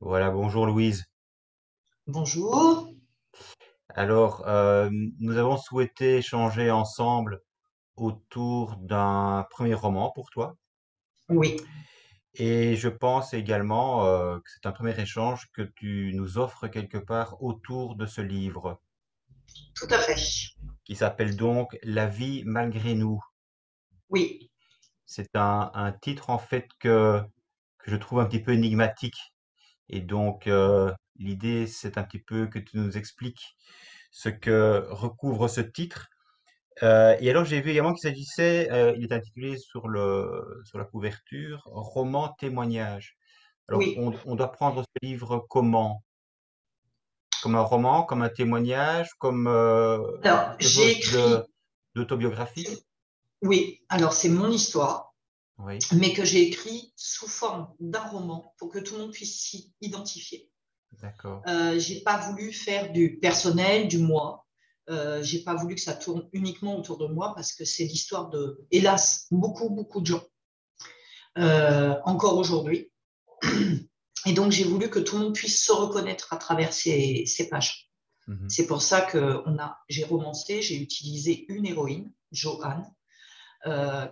Voilà, bonjour Louise. Bonjour. Alors, nous avons souhaité échanger ensemble autour d'un premier roman pour toi. Oui, Et je pense également que c'est un premier échange que tu nous offres quelque part autour de ce livre, tout à fait. qui s'appelle donc La vie malgré nous. Oui, C'est un titre en fait que je trouve un petit peu énigmatique. Et donc, l'idée, c'est un petit peu que tu nous expliques ce que recouvre ce titre. Et alors, j'ai vu également qu'il s'agissait, il est intitulé sur la couverture, Roman témoignage. Alors, oui. on doit prendre ce livre comment? Comme un roman, comme un témoignage, comme Alors, quelque j'ai chose écrit, d'autobiographique? oui, alors c'est mon histoire, Oui, mais que j'ai écrit sous forme d'un roman pour que tout le monde puisse s'y identifier. d'accord. J'ai pas voulu faire du personnel, du moi. J'ai pas voulu que ça tourne uniquement autour de moi parce que c'est l'histoire de, hélas, beaucoup de gens, encore aujourd'hui. Et donc, j'ai voulu que tout le monde puisse se reconnaître à travers ces pages. Mhm. C'est pour ça que j'ai romancé, j'ai utilisé une héroïne, Joanne,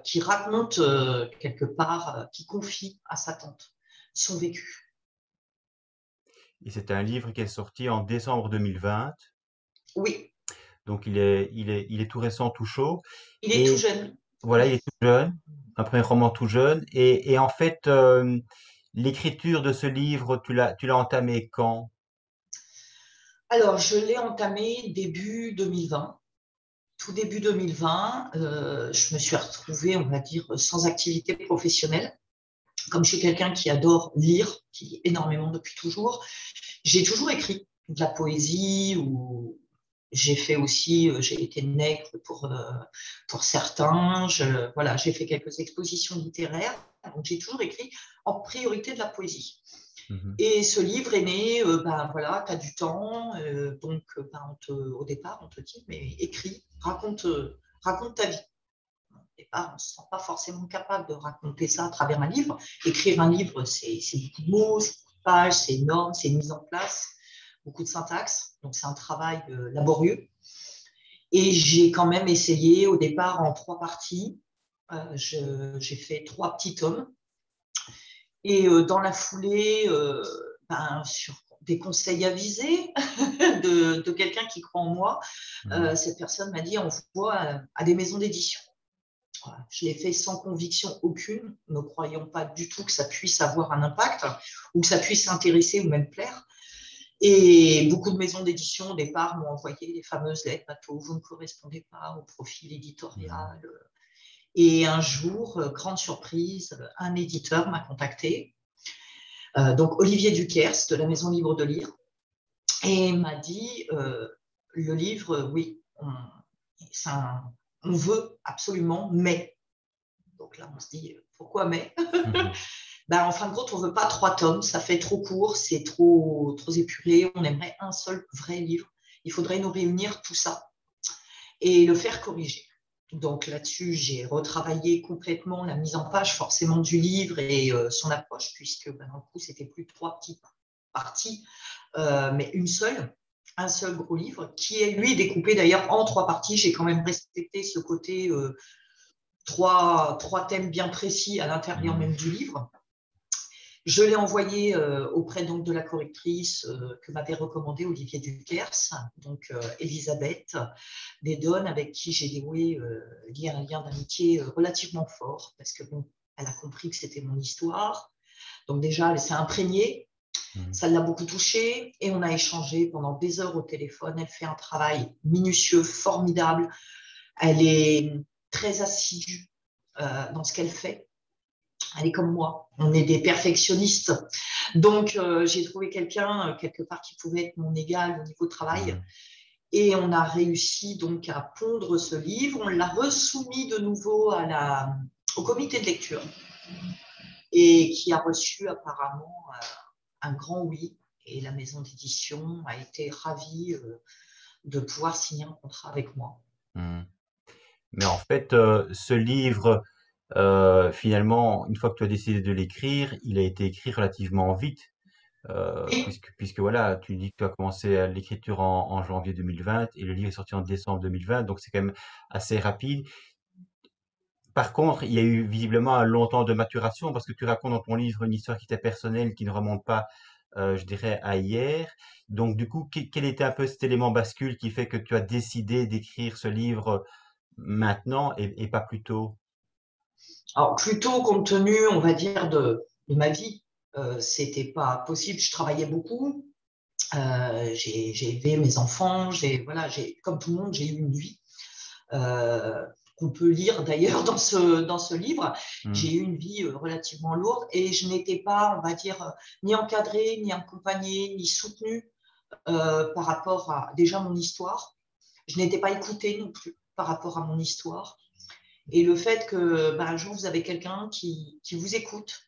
qui raconte quelque part, qui confie à sa tante son vécu. Et c'est un livre qui est sorti en décembre 2020. Oui, Donc, il est tout récent, tout chaud. il est tout Et jeune. voilà, il est tout jeune, un premier roman tout jeune. Et en fait, l'écriture de ce livre, tu l'as entamé quand? Alors, je l'ai entamé début 2020. Tout début 2020, je me suis retrouvée, on va dire, sans activité professionnelle. Comme je suis quelqu'un qui adore lire, qui lit énormément depuis toujours, j'ai toujours écrit de la poésie ou j'ai fait aussi, j'ai été nègre pour certains. Voilà, j'ai fait quelques expositions littéraires. Donc j'ai toujours écrit en priorité de la poésie. Mhm. Et ce livre est né, ben voilà, tu as du temps, donc ben, au départ, on te dit, mais écris, raconte ta vie. Au départ, on ne se sent pas forcément capable de raconter ça à travers un livre. Écrire un livre, c'est beaucoup de mots, c'est beaucoup de pages, c'est énorme, c'est une mise en place, beaucoup de syntaxe. Donc, c'est un travail laborieux. Et j'ai quand même essayé au départ en trois parties. J'ai fait trois petits tomes. Et dans la foulée, ben, sur des conseils avisés de quelqu'un qui croit en moi, Mhm. cette personne m'a dit envoie à des maisons d'édition. Voilà. Je l'ai fait sans conviction aucune, ne croyant pas du tout que ça puisse avoir un impact ou que ça puisse intéresser ou même plaire. Et beaucoup de maisons d'édition au départ m'ont envoyé les fameuses lettres bateau, vous ne correspondez pas au profil Mhm. éditorial. Et un jour, grande surprise, un éditeur m'a contacté, donc Olivier Duquers de la Maison Libre de Lire, et m'a dit le livre, oui, un, on veut absolument, mais. Donc là, on se dit pourquoi mais. Mhm. Ben, en fin de compte, on ne veut pas trois tomes, ça fait trop court, c'est trop épuré. On aimerait un seul vrai livre. Il faudrait nous réunir tout ça et le faire corriger. Donc là-dessus, j'ai retravaillé complètement la mise en page forcément du livre et son approche, puisque ben, dans le coup, c'était plus trois petites parties, mais un seul gros livre, qui est lui découpé d'ailleurs en trois parties. J'ai quand même respecté ce côté trois thèmes bien précis à l'intérieur Mhm. même du livre. Je l'ai envoyé auprès donc de la correctrice que m'avait recommandé Olivier Duquers, donc Elisabeth Desdonnes, avec qui j'ai lié un lien d'amitié relativement fort, parce que bon, elle a compris que c'était mon histoire. Donc déjà, elle s'est imprégnée, Mhm. ça l'a beaucoup touchée, et on a échangé pendant des heures au téléphone. Elle fait un travail minutieux, formidable. Elle est très assidue dans ce qu'elle fait. Elle est comme moi, on est des perfectionnistes. Donc, j'ai trouvé quelqu'un, quelque part, qui pouvait être mon égal au niveau de travail. Mhm. Et on a réussi donc à pondre ce livre. On l'a resoumis de nouveau au comité de lecture et qui a reçu apparemment un grand oui. Et la maison d'édition a été ravie de pouvoir signer un contrat avec moi. Mhm. Mais en fait, ce livre, finalement, une fois que tu as décidé de l'écrire, il a été écrit relativement vite. Oui. puisque voilà, tu dis que tu as commencé l'écriture en janvier 2020 et le livre est sorti en décembre 2020, donc c'est quand même assez rapide. Par contre, il y a eu visiblement un long temps de maturation parce que tu racontes dans ton livre une histoire qui était personnelle, qui ne remonte pas, je dirais, à hier. Donc, du coup, quel était un peu cet élément bascule qui fait que tu as décidé d'écrire ce livre maintenant et pas plus tôt? Alors, plutôt compte tenu, on va dire, de ma vie, c'était pas possible. Je travaillais beaucoup. J'ai élevé mes enfants. Voilà, comme tout le monde, j'ai eu une vie. Qu'on peut lire d'ailleurs dans ce livre. Hmm, J'ai eu une vie relativement lourde et je n'étais pas, on va dire, ni encadrée, ni accompagnée, ni soutenue par rapport à déjà mon histoire. Je n'étais pas écoutée non plus par rapport à mon histoire. Et le fait que un jour, vous avez quelqu'un qui vous écoute,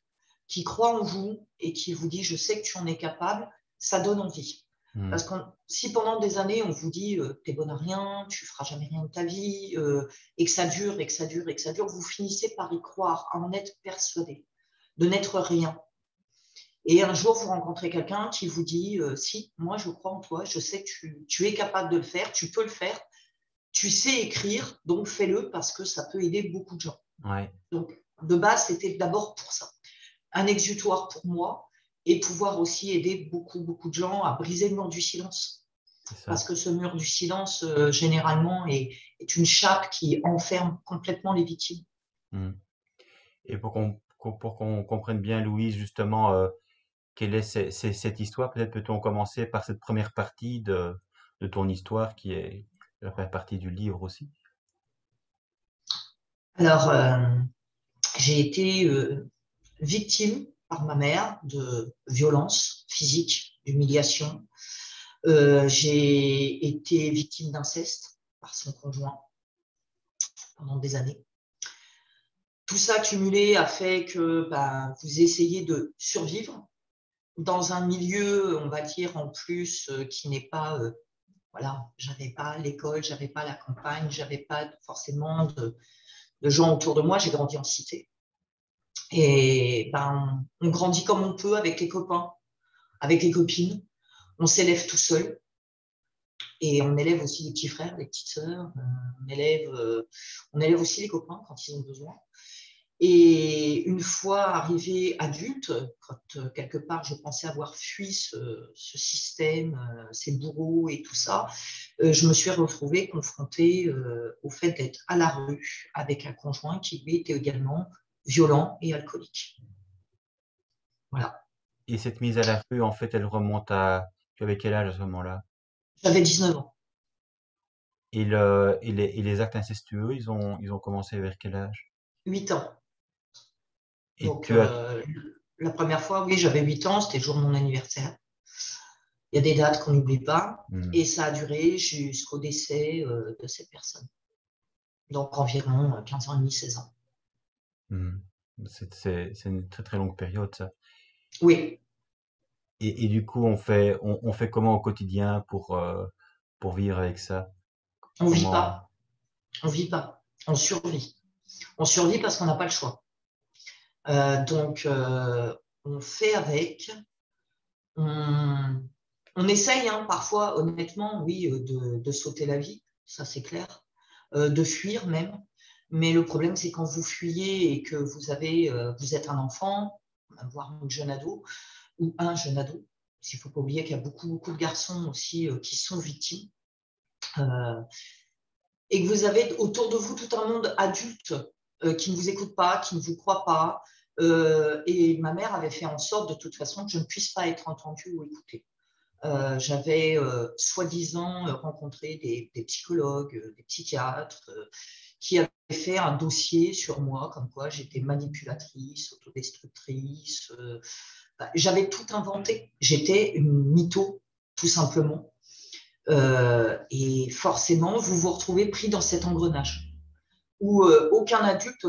qui croit en vous et qui vous dit, je sais que tu en es capable, ça donne envie. hmm, Parce que si pendant des années, on vous dit, t'es bonne à rien, tu feras jamais rien de ta vie, et que ça dure, et que ça dure, et que ça dure, vous finissez par y croire, à en être persuadé, de n'être rien. Et un jour, vous rencontrez quelqu'un qui vous dit, si, moi, je crois en toi, je sais que tu es capable de le faire, tu peux le faire, tu sais écrire, donc fais-le parce que ça peut aider beaucoup de gens. ouais, Donc, de base, c'était d'abord pour ça. Un exutoire pour moi et pouvoir aussi aider beaucoup, beaucoup de gens à briser le mur du silence. c'est ça. Parce que ce mur du silence, généralement, est une chape qui enferme complètement les victimes. Hmm. Et pour qu'on comprenne bien, Louise, justement, quelle est cette histoire, peut-être peut-on commencer par cette première partie de ton histoire qui est la première partie du livre aussi. Alors, j'ai été victime par ma mère de violences physiques, d'humiliation. J'ai été victime d'inceste par son conjoint pendant des années. Tout ça cumulé a fait que vous essayez de survivre dans un milieu, on va dire, en plus, qui n'est pas, voilà, j'avais pas l'école, j'avais pas la campagne, j'avais pas forcément de gens autour de moi, j'ai grandi en cité. Et on grandit comme on peut avec les copains, avec les copines, on s'élève tout seul et on élève aussi les petits frères, les petites sœurs, on élève aussi les copains quand ils ont besoin. Et une fois arrivé adulte, quand quelque part je pensais avoir fui ce système, ces bourreaux et tout ça, je me suis retrouvée confrontée au fait d'être à la rue avec un conjoint qui lui était également violent et alcoolique. Voilà. Et cette mise à la rue, en fait, elle remonte à... Tu avais quel âge à ce moment-là? J'avais 19 ans, Et les actes incestueux, ils ont commencé vers quel âge? 8 ans. Et Donc, tu as... la première fois, oui, j'avais 8 ans, c'était le jour de mon anniversaire. Il y a des dates qu'on n'oublie pas. Hmm, Et ça a duré jusqu'au décès de cette personne. Donc environ 15 ans et demi, 16 ans. hmm. C'est une très très longue période, ça. Oui, Et du coup, on fait comment au quotidien pour vivre avec ça? on ne vit Comment... pas, on vit pas, on survit. On survit parce qu'on n'a pas le choix. Donc, on fait avec. On, on essaye, hein, parfois, honnêtement, oui, de sauter la vie, ça c'est clair, de fuir même. Mais le problème, c'est quand vous fuyez et que vous êtes un enfant, voire une jeune ado, ou un jeune ado. Il ne faut pas oublier qu'il y a beaucoup, beaucoup de garçons aussi qui sont victimes. Euh, et que vous avez autour de vous tout un monde adulte qui ne vous écoute pas, qui ne vous croit pas. Et ma mère avait fait en sorte de toute façon que je ne puisse pas être entendue ou écoutée. J'avais soi-disant rencontré des psychologues, des psychiatres qui avaient fait un dossier sur moi, comme quoi j'étais manipulatrice, autodestructrice. J'avais tout inventé. J'étais une mytho, tout simplement. Et forcément, vous vous retrouvez pris dans cet engrenage où aucun adulte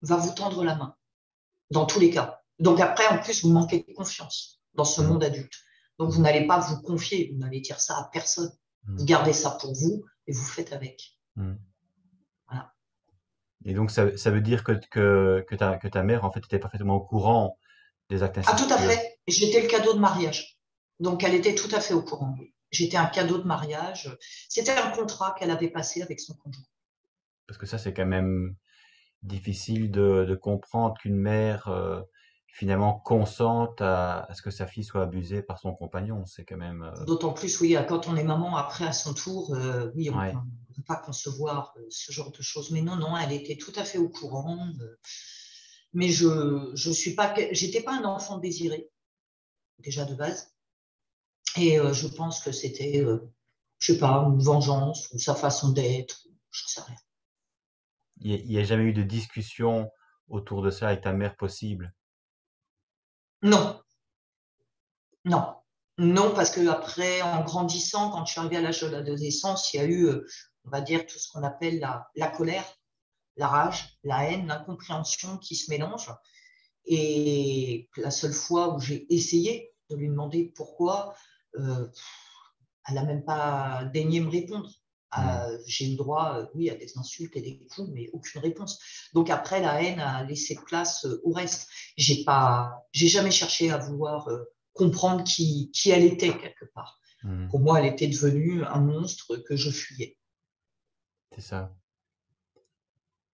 va vous tendre la main, dans tous les cas. Donc après, en plus, vous manquez de confiance dans ce Hmm, monde adulte. Donc vous hmm, n'allez pas vous confier, vous n'allez dire ça à personne. Vous hmm, gardez ça pour vous et vous faites avec. hmm. Voilà. Et donc, ça veut dire que ta mère, en fait, était parfaitement au courant des actes Ah, tout à incestueux. fait. J'étais le cadeau de mariage. Donc, elle était tout à fait au courant. Oui. J'étais un cadeau de mariage. C'était un contrat qu'elle avait passé avec son conjoint. Parce que ça, c'est quand même difficile de comprendre qu'une mère, finalement, consente à ce que sa fille soit abusée par son compagnon. C'est quand même, D'autant plus, oui, quand on est maman, après, à son tour, oui, on ouais. ne peut pas concevoir ce genre de choses. Mais non, non, elle était tout à fait au courant. Mais je suis pas, j'étais pas un enfant désiré, déjà de base. Et je pense que c'était, je sais pas, une vengeance ou sa façon d'être, je ne sais rien. Il y a jamais eu de discussion autour de ça avec ta mère possible. Non, non, non, parce que après, en grandissant, quand je suis arrivée à l'âge de l'adolescence, il y a eu, on va dire, tout ce qu'on appelle la colère, la rage, la haine, l'incompréhension qui se mélangent. Et la seule fois où j'ai essayé de lui demander pourquoi, euh, elle n'a même pas daigné me répondre. Hmm. J'ai eu droit, oui, à des insultes et des coups, mais aucune réponse. Donc après, la haine a laissé place au reste. J'ai jamais cherché à vouloir comprendre qui elle était quelque part. Hmm. Pour moi, elle était devenue un monstre que je fuyais. C'est ça.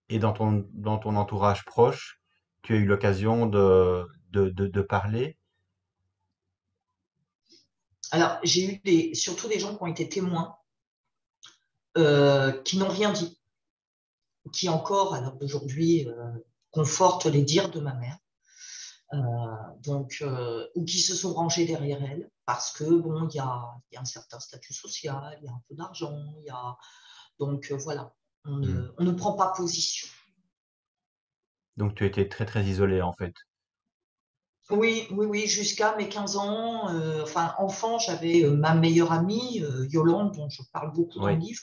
Et dans ton entourage proche, tu as eu l'occasion de parler. Alors, j'ai eu surtout des gens qui ont été témoins, qui n'ont rien dit, qui encore, à l'heure d'aujourd'hui, confortent les dires de ma mère. Euh, ou qui se sont rangés derrière elle parce que bon, il y a un certain statut social, il y a un peu d'argent, voilà, Hmm. on ne prend pas position. Donc tu étais très très isolé en fait. Oui, oui, oui, jusqu'à mes 15 ans, enfin enfant, j'avais ma meilleure amie, Yolande, dont je parle beaucoup dans le Oui, livre,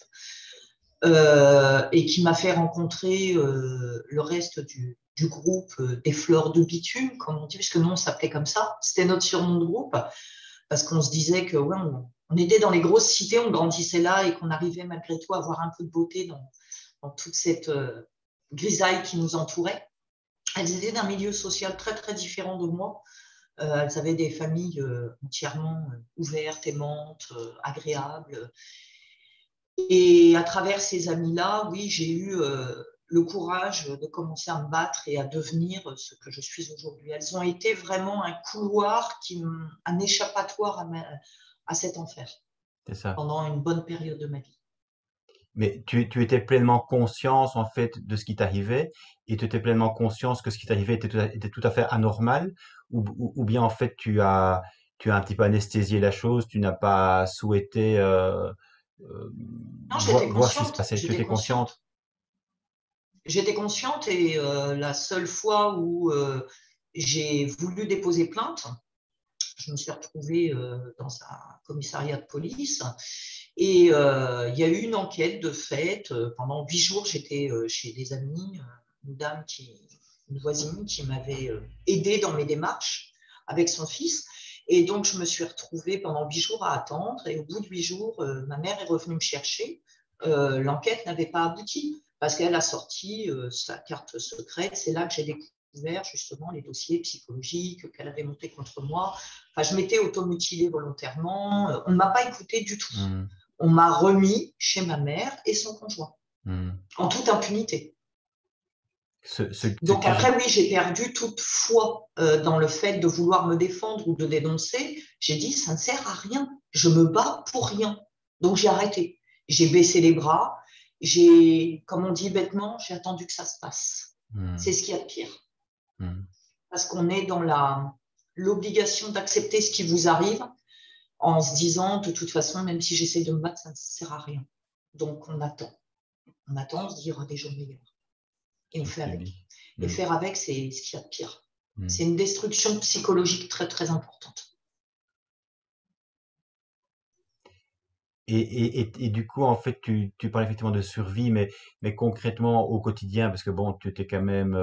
et qui m'a fait rencontrer le reste du groupe des fleurs de bitume, comme on dit, puisque nous on s'appelait comme ça, c'était notre surnom de groupe. Parce qu'on se disait que ouais, on était dans les grosses cités, on grandissait là et qu'on arrivait malgré tout à avoir un peu de beauté dans toute cette grisaille qui nous entourait. Elles étaient d'un milieu social très très différent de moi. Elles avaient des familles entièrement ouvertes, aimantes, agréables. Et à travers ces amis-là, oui, j'ai eu le courage de commencer à me battre et à devenir ce que je suis aujourd'hui. Elles ont été vraiment un couloir, un échappatoire à cet enfer c'est ça. pendant une bonne période de ma vie. Mais tu étais pleinement conscience en fait de ce qui t'arrivait et tu étais pleinement conscience que ce qui t'arrivait était tout à fait anormal ou bien en fait tu as un petit peu anesthésié la chose, tu n'as pas souhaité euh, Non, j'étais voir ce qui se consciente, passait. Tu j'étais étais consciente? consciente. J'étais consciente et la seule fois où j'ai voulu déposer plainte, je me suis retrouvée dans un commissariat de police et il y a eu une enquête de fait. Pendant 8 jours, j'étais chez des amis, une voisine qui m'avait aidée dans mes démarches avec son fils. Et donc, je me suis retrouvée pendant 8 jours à attendre. Et au bout de 8 jours, ma mère est revenue me chercher. L'enquête n'avait pas abouti parce qu'elle a sorti sa carte secrète. C'est là que j'ai découvert justement les dossiers psychologiques qu'elle avait montés contre moi. Enfin, je m'étais automutilée volontairement. On ne m'a pas écoutée du tout. Hmm, On m'a remis chez ma mère et son conjoint, hmm. en toute impunité. Ce Donc que après, j'ai, oui, j'ai perdu toute foi dans le fait de vouloir me défendre ou de dénoncer. J'ai dit, ça ne sert à rien. Je me bats pour rien. Donc j'ai arrêté. J'ai baissé les bras. Comme on dit bêtement, j'ai attendu que ça se passe. hmm, C'est ce qu'il y a de pire. hmm. Parce qu'on est dans l'obligation d'accepter ce qui vous arrive en se disant, de toute façon, même si j'essaie de me battre, ça ne sert à rien. Donc on attend. On attend, on se dit, il y aura des jours meilleurs. Et on Je fait avec. subis. Et Hmm, faire avec, c'est ce qu'il y a de pire. hmm. C'est une destruction psychologique très, très importante. Et du coup, en fait, tu parles effectivement de survie, mais concrètement au quotidien, parce que bon, tu étais quand même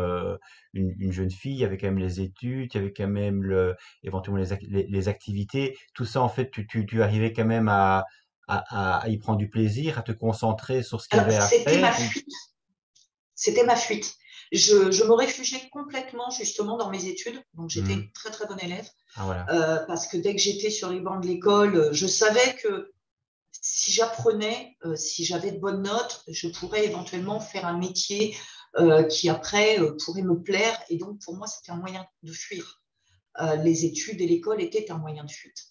une jeune fille, il y avait quand même les études, il y avait quand même éventuellement les activités. Tout ça, en fait, tu arrivais quand même à y prendre du plaisir, à te concentrer sur ce qu'il y Alors, avait à faire. c'était ma fuite. Je me réfugiais complètement justement dans mes études. Donc, j'étais Hmm. une très, très bonne élève. Ah, voilà. Parce que dès que j'étais sur les bancs de l'école, je savais que si j'apprenais, si j'avais de bonnes notes, je pourrais éventuellement faire un métier qui après pourrait me plaire. Et donc, pour moi, c'était un moyen de fuir. Les études et l'école étaient un moyen de fuite.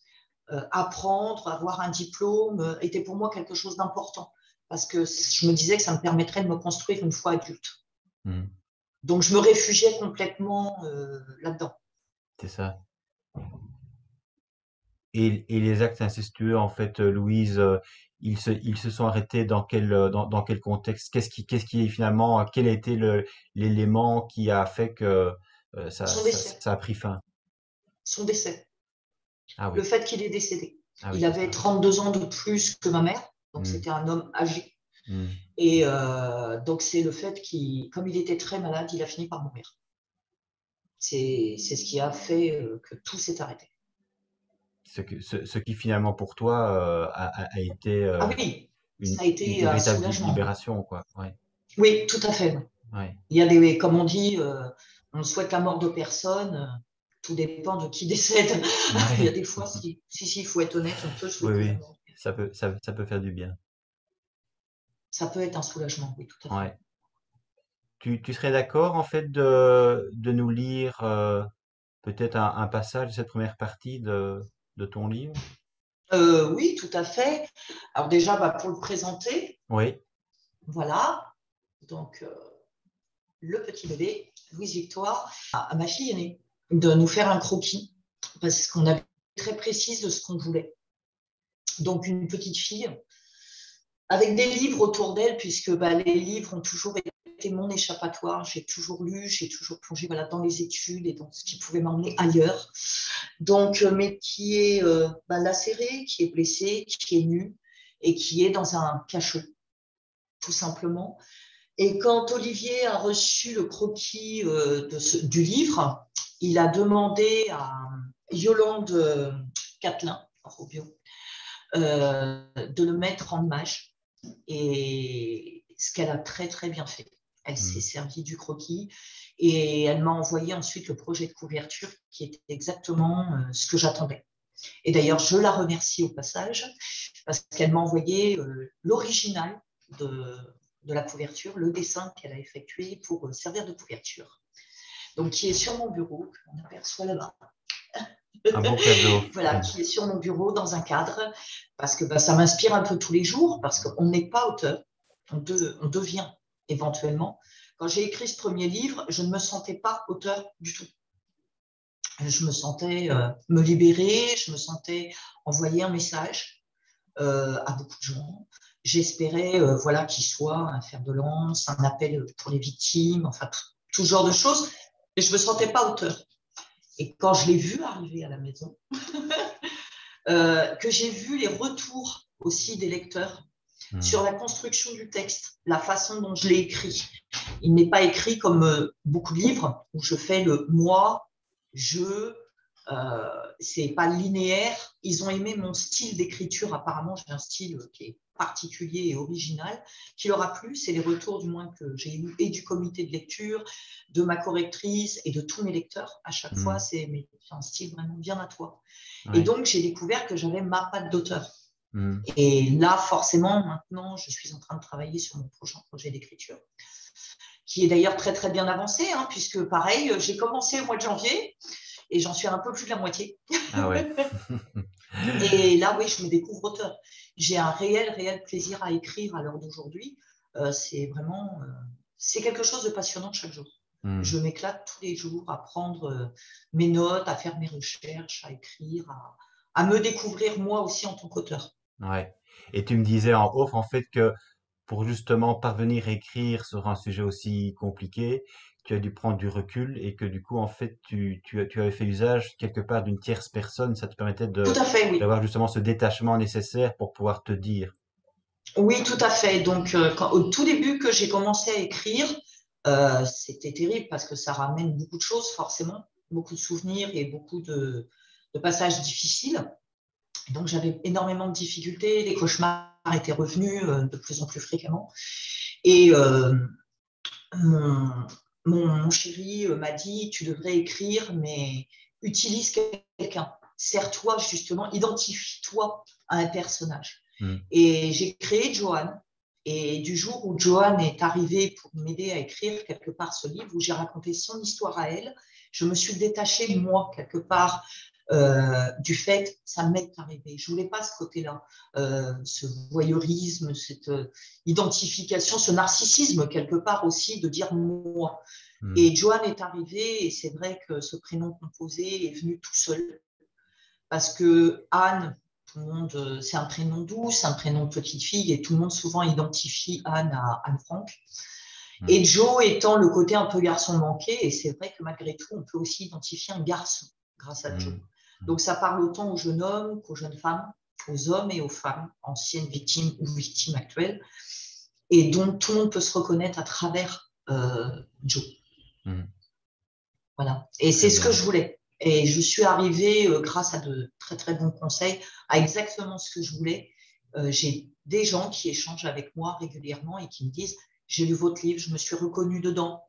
Apprendre, avoir un diplôme était pour moi quelque chose d'important parce que je me disais que ça me permettrait de me construire une fois adulte. Hmm. Donc, je me réfugiais complètement là-dedans. C'est ça. Et les actes incestueux, en fait, Louise, ils se sont arrêtés dans quel contexte? Qu'est-ce qui finalement, quel a été l'élément qui a fait que Son décès. ça a pris fin? Son décès. Ah Le oui, fait qu'il est décédé. ah oui, Il c'est avait ça. 32 ans de plus que ma mère, donc Hmm, c'était un homme âgé. hmm. Et donc c'est le fait qu'il, comme il était très malade, il a fini par mourir. C'est ce qui a fait que tout s'est arrêté. Ce qui finalement pour toi a été Ah oui, ça a été une un véritable soulagement. libération, quoi. Ouais, Oui, tout à fait. ouais, Il y a des, comme on dit, on souhaite la mort de personne. Tout dépend de qui décède. Il y a ouais. des fois, si, il faut être honnête, on peut Oui, souhaiter la oui, mort. ça peut faire du bien. Ça peut être un soulagement, oui, tout à fait. Ouais. Tu serais d'accord en fait de nous lire peut-être un passage de cette première partie de ton livre? Oui, tout à fait. Alors déjà, bah, pour le présenter, Oui. voilà. Donc, le petit bébé, Louise Victoire, à ma fille aînée, de nous faire un croquis, parce qu'on avait très précise de ce qu'on voulait. Donc, une petite fille, avec des livres autour d'elle, puisque bah, les livres ont toujours été mon échappatoire. J'ai toujours lu, j'ai toujours plongé voilà, dans les études et dans ce qui pouvait m'emmener ailleurs. Donc, mais qui est bah, lacérée, qui est blessée, qui est nue et qui est dans un cachot, tout simplement. Et quand Olivier a reçu le croquis du livre, il a demandé à Yolande Catelin, de le mettre en image. Et ce qu'elle a très très bien fait. Elle s'est Mm. servie du croquis et elle m'a envoyé ensuite le projet de couverture qui était exactement ce que j'attendais. Et d'ailleurs, je la remercie au passage parce qu'elle m'a envoyé l'original de la couverture, le dessin qu'elle a effectué pour servir de couverture. Donc, qui est sur mon bureau, qu'on aperçoit là-bas. Un beau cadeau. Voilà, qui est sur mon bureau dans un cadre, parce que bah, ça m'inspire un peu tous les jours, parce qu'on n'est pas auteur, on devient éventuellement. Quand j'ai écrit ce premier livre, je ne me sentais pas auteur du tout. Je me sentais me libérer, je me sentais envoyer un message à beaucoup de gens. J'espérais voilà, qu'il soit un fer de lance, un appel pour les victimes, enfin tout genre de choses, mais je ne me sentais pas auteur. Et quand je l'ai vu arriver à la maison, que j'ai vu les retours aussi des lecteurs sur Mm. la construction du texte, la façon dont je l'ai écrit. Il n'est pas écrit comme beaucoup de livres où je fais le moi, je, c'est pas linéaire. Ils ont aimé mon style d'écriture. Apparemment, j'ai un style qui est particulier et original, qui leur a plu. C'est les retours du moins que j'ai eu et du comité de lecture, de ma correctrice et de tous mes lecteurs. À chaque fois, Mm. c'est un style vraiment bien à toi. Et Ouais. donc, j'ai découvert que j'avais ma patte d'auteur. Mm. Et là, forcément, maintenant, je suis en train de travailler sur mon prochain projet d'écriture, qui est d'ailleurs très, très bien avancé, hein, puisque pareil, j'ai commencé au mois de janvier et j'en suis à un peu plus de la moitié. Ah ouais. Et là, oui, je me découvre auteur. J'ai un réel, réel plaisir à écrire à l'heure d'aujourd'hui. C'est vraiment, c'est quelque chose de passionnant chaque jour. Mm. Je m'éclate tous les jours à prendre mes notes, à faire mes recherches, à écrire, à me découvrir moi aussi en tant qu'auteur. Ouais. Et tu me disais en off en fait que pour justement parvenir à écrire sur un sujet aussi compliqué, tu as dû prendre du recul et que du coup, en fait, tu avais fait usage quelque part d'une tierce personne. Ça te permettait Tout à fait, oui. d'avoir justement ce détachement nécessaire pour pouvoir te dire. Oui, tout à fait. Donc, au tout début que j'ai commencé à écrire, c'était terrible parce que ça ramène beaucoup de choses, forcément, beaucoup de souvenirs et beaucoup de passages difficiles. Donc, j'avais énormément de difficultés. Les cauchemars étaient revenus de plus en plus fréquemment. Et mon, mon chéri m'a dit, tu devrais écrire, mais utilise quelqu'un. Sers-toi justement, identifie-toi à un personnage. Mm. Et j'ai créé Joanne. Et du jour où Joanne est arrivée pour m'aider à écrire quelque part ce livre, où j'ai raconté son histoire à elle, je me suis détachée, moi, quelque part, du fait, ça m'est arrivé. Je voulais pas ce côté-là, ce voyeurisme, cette identification, ce narcissisme, quelque part aussi, de dire moi. Mm. Et Joanne est arrivée, et c'est vrai que ce prénom composé est venu tout seul. Parce que Anne, tout le monde, c'est un prénom doux, c'est un prénom de petite fille, et tout le monde souvent identifie Anne à Anne Frank. Mm. Et Joe étant le côté un peu garçon manqué, et c'est vrai que malgré tout, on peut aussi identifier un garçon grâce à Joe. Mm. Mm. Donc ça parle autant aux jeunes hommes qu'aux jeunes femmes, aux hommes et aux femmes, anciennes victimes ou victimes actuelles, et donc tout le monde peut se reconnaître à travers Joe. Mm. Voilà. Et Très c'est ce que bien. je voulais. Et je suis arrivée, grâce à de très très bons conseils, à exactement ce que je voulais. J'ai des gens qui échangent avec moi régulièrement et qui me disent, j'ai lu votre livre, je me suis reconnue dedans,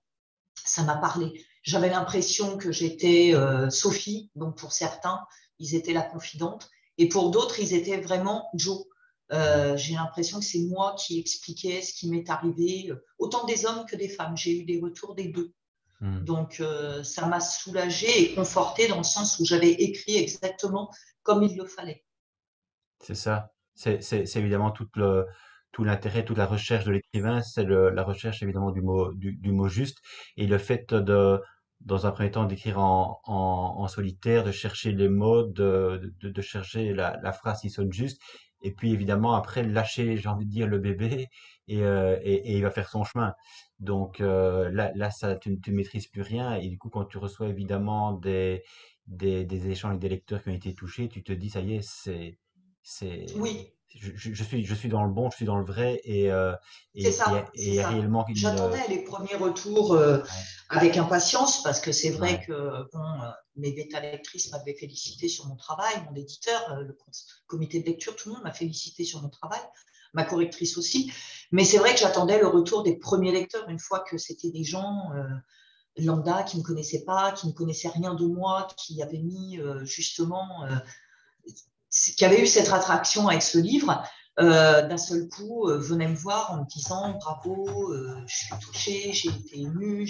ça m'a parlé. J'avais l'impression que j'étais Sophie, donc pour certains, ils étaient la confidente, et pour d'autres, ils étaient vraiment Joe. Mm. J'ai l'impression que c'est moi qui expliquais ce qui m'est arrivé, autant des hommes que des femmes. J'ai eu des retours des deux. Mm. Donc, ça m'a soulagée et confortée dans le sens où j'avais écrit exactement comme il le fallait. C'est ça. C'est évidemment tout l'intérêt, toute la recherche de l'écrivain, c'est la recherche évidemment du mot juste et le fait dans un premier temps d'écrire en solitaire, de chercher les mots, de chercher la phrase qui sonne juste et puis évidemment après lâcher, j'ai envie de dire, le bébé et il va faire son chemin. Donc là, ça, tu ne maîtrises plus rien et du coup quand tu reçois évidemment des échanges avec des lecteurs qui ont été touchés, tu te dis ça y est, Oui, je suis dans le bon, je suis dans le vrai c'est ça, et c'est il y a ça. réellement J'attendais les premiers retours ouais, avec impatience parce que c'est vrai ouais, que bon, mes bêta-lectrices m'avaient félicité sur mon travail, mon éditeur, le comité de lecture, tout le monde m'a félicité sur mon travail, ma correctrice aussi. Mais c'est vrai que j'attendais le retour des premiers lecteurs une fois que c'était des gens lambda qui ne me connaissaient pas, qui ne connaissaient rien de moi, qui avaient mis justement qui avait eu cette attraction avec ce livre, d'un seul coup, venait me voir en me disant bravo, je suis touchée, j'ai été émue.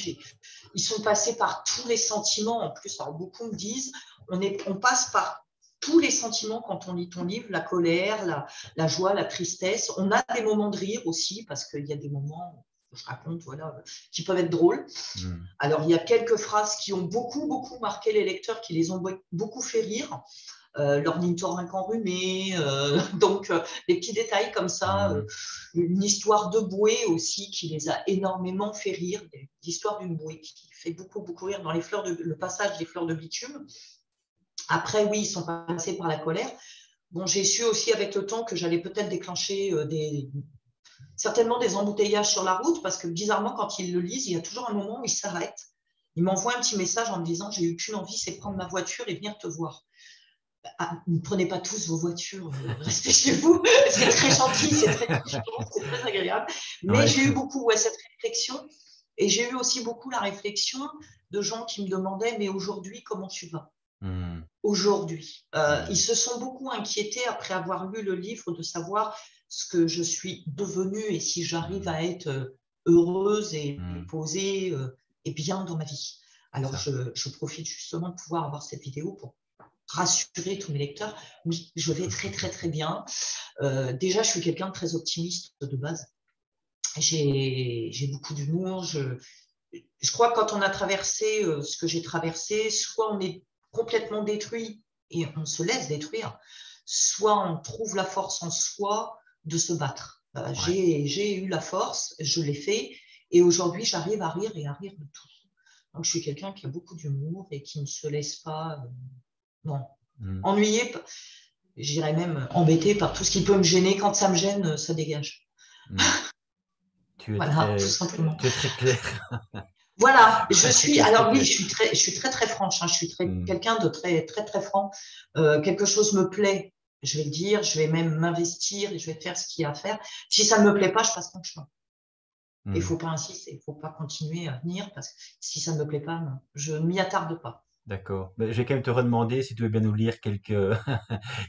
Ils sont passés par tous les sentiments. En plus, alors beaucoup me disent, on passe par tous les sentiments quand on lit ton livre, la colère, la joie, la tristesse. On a des moments de rire aussi, parce qu'il y a des moments, je raconte, voilà, qui peuvent être drôles. mm, Alors, il y a quelques phrases qui ont beaucoup, beaucoup marqué les lecteurs, qui les ont beaucoup fait rire. L'ornithorynque enrhumé, donc des petits détails comme ça, mm, une histoire de bouée aussi qui les a énormément fait rire, l'histoire d'une bouée qui fait beaucoup, beaucoup rire dans le passage des fleurs de bitume. Après, oui, ils sont passés par la colère. Bon, j'ai su aussi avec le temps que j'allais peut-être déclencher certainement des embouteillages sur la route parce que bizarrement, quand ils le lisent, il y a toujours un moment où ils s'arrêtent. Ils m'envoient un petit message en me disant j'ai eu qu'une envie, c'est prendre ma voiture et venir te voir. Ah, ne prenez pas tous vos voitures, restez chez vous. C'est très gentil, c'est très touchant, c'est très agréable. Mais ouais, j'ai eu beaucoup cette réflexion et j'ai eu aussi beaucoup la réflexion de gens qui me demandaient mais aujourd'hui, comment tu vas mm, aujourd'hui Ils mm, se sont beaucoup inquiétés après avoir lu le livre de savoir ce que je suis devenue et si j'arrive mm, à être heureuse et mm, posée et bien dans ma vie. c'est Alors, ça. je profite justement de pouvoir avoir cette vidéo pour rassurer tous mes lecteurs. Oui, je vais très, très, très bien. Déjà, je suis quelqu'un de très optimiste de base. J'ai beaucoup d'humour. Je crois que quand on a traversé ce que j'ai traversé, soit on est complètement détruit et on se laisse détruire, soit on trouve la force en soi de se battre. Ouais. J'ai eu la force, je l'ai fait, et aujourd'hui, j'arrive à rire et à rire de tout. Donc, je suis quelqu'un qui a beaucoup d'humour et qui ne se laisse pas, non, Mm, ennuyé, j'irais même embêté par tout ce qui peut me gêner. Quand ça me gêne, ça dégage. mm. Voilà, tout simplement. Tu es très clair. Voilà, Tu es très alors oui, clair. je suis très, très franche, hein, je suis Mm, quelqu'un de très, très, très franc. Quelque chose me plaît, je vais le dire, je vais même m'investir et je vais faire ce qu'il y a à faire. Si ça ne me plaît pas, je passe mon chemin. Et il ne faut pas insister, il ne faut pas continuer à venir parce que si ça ne me plaît pas, non, je ne m'y attarde pas. D'accord. Mais je vais quand même te redemander si tu veux bien nous lire quelques, Un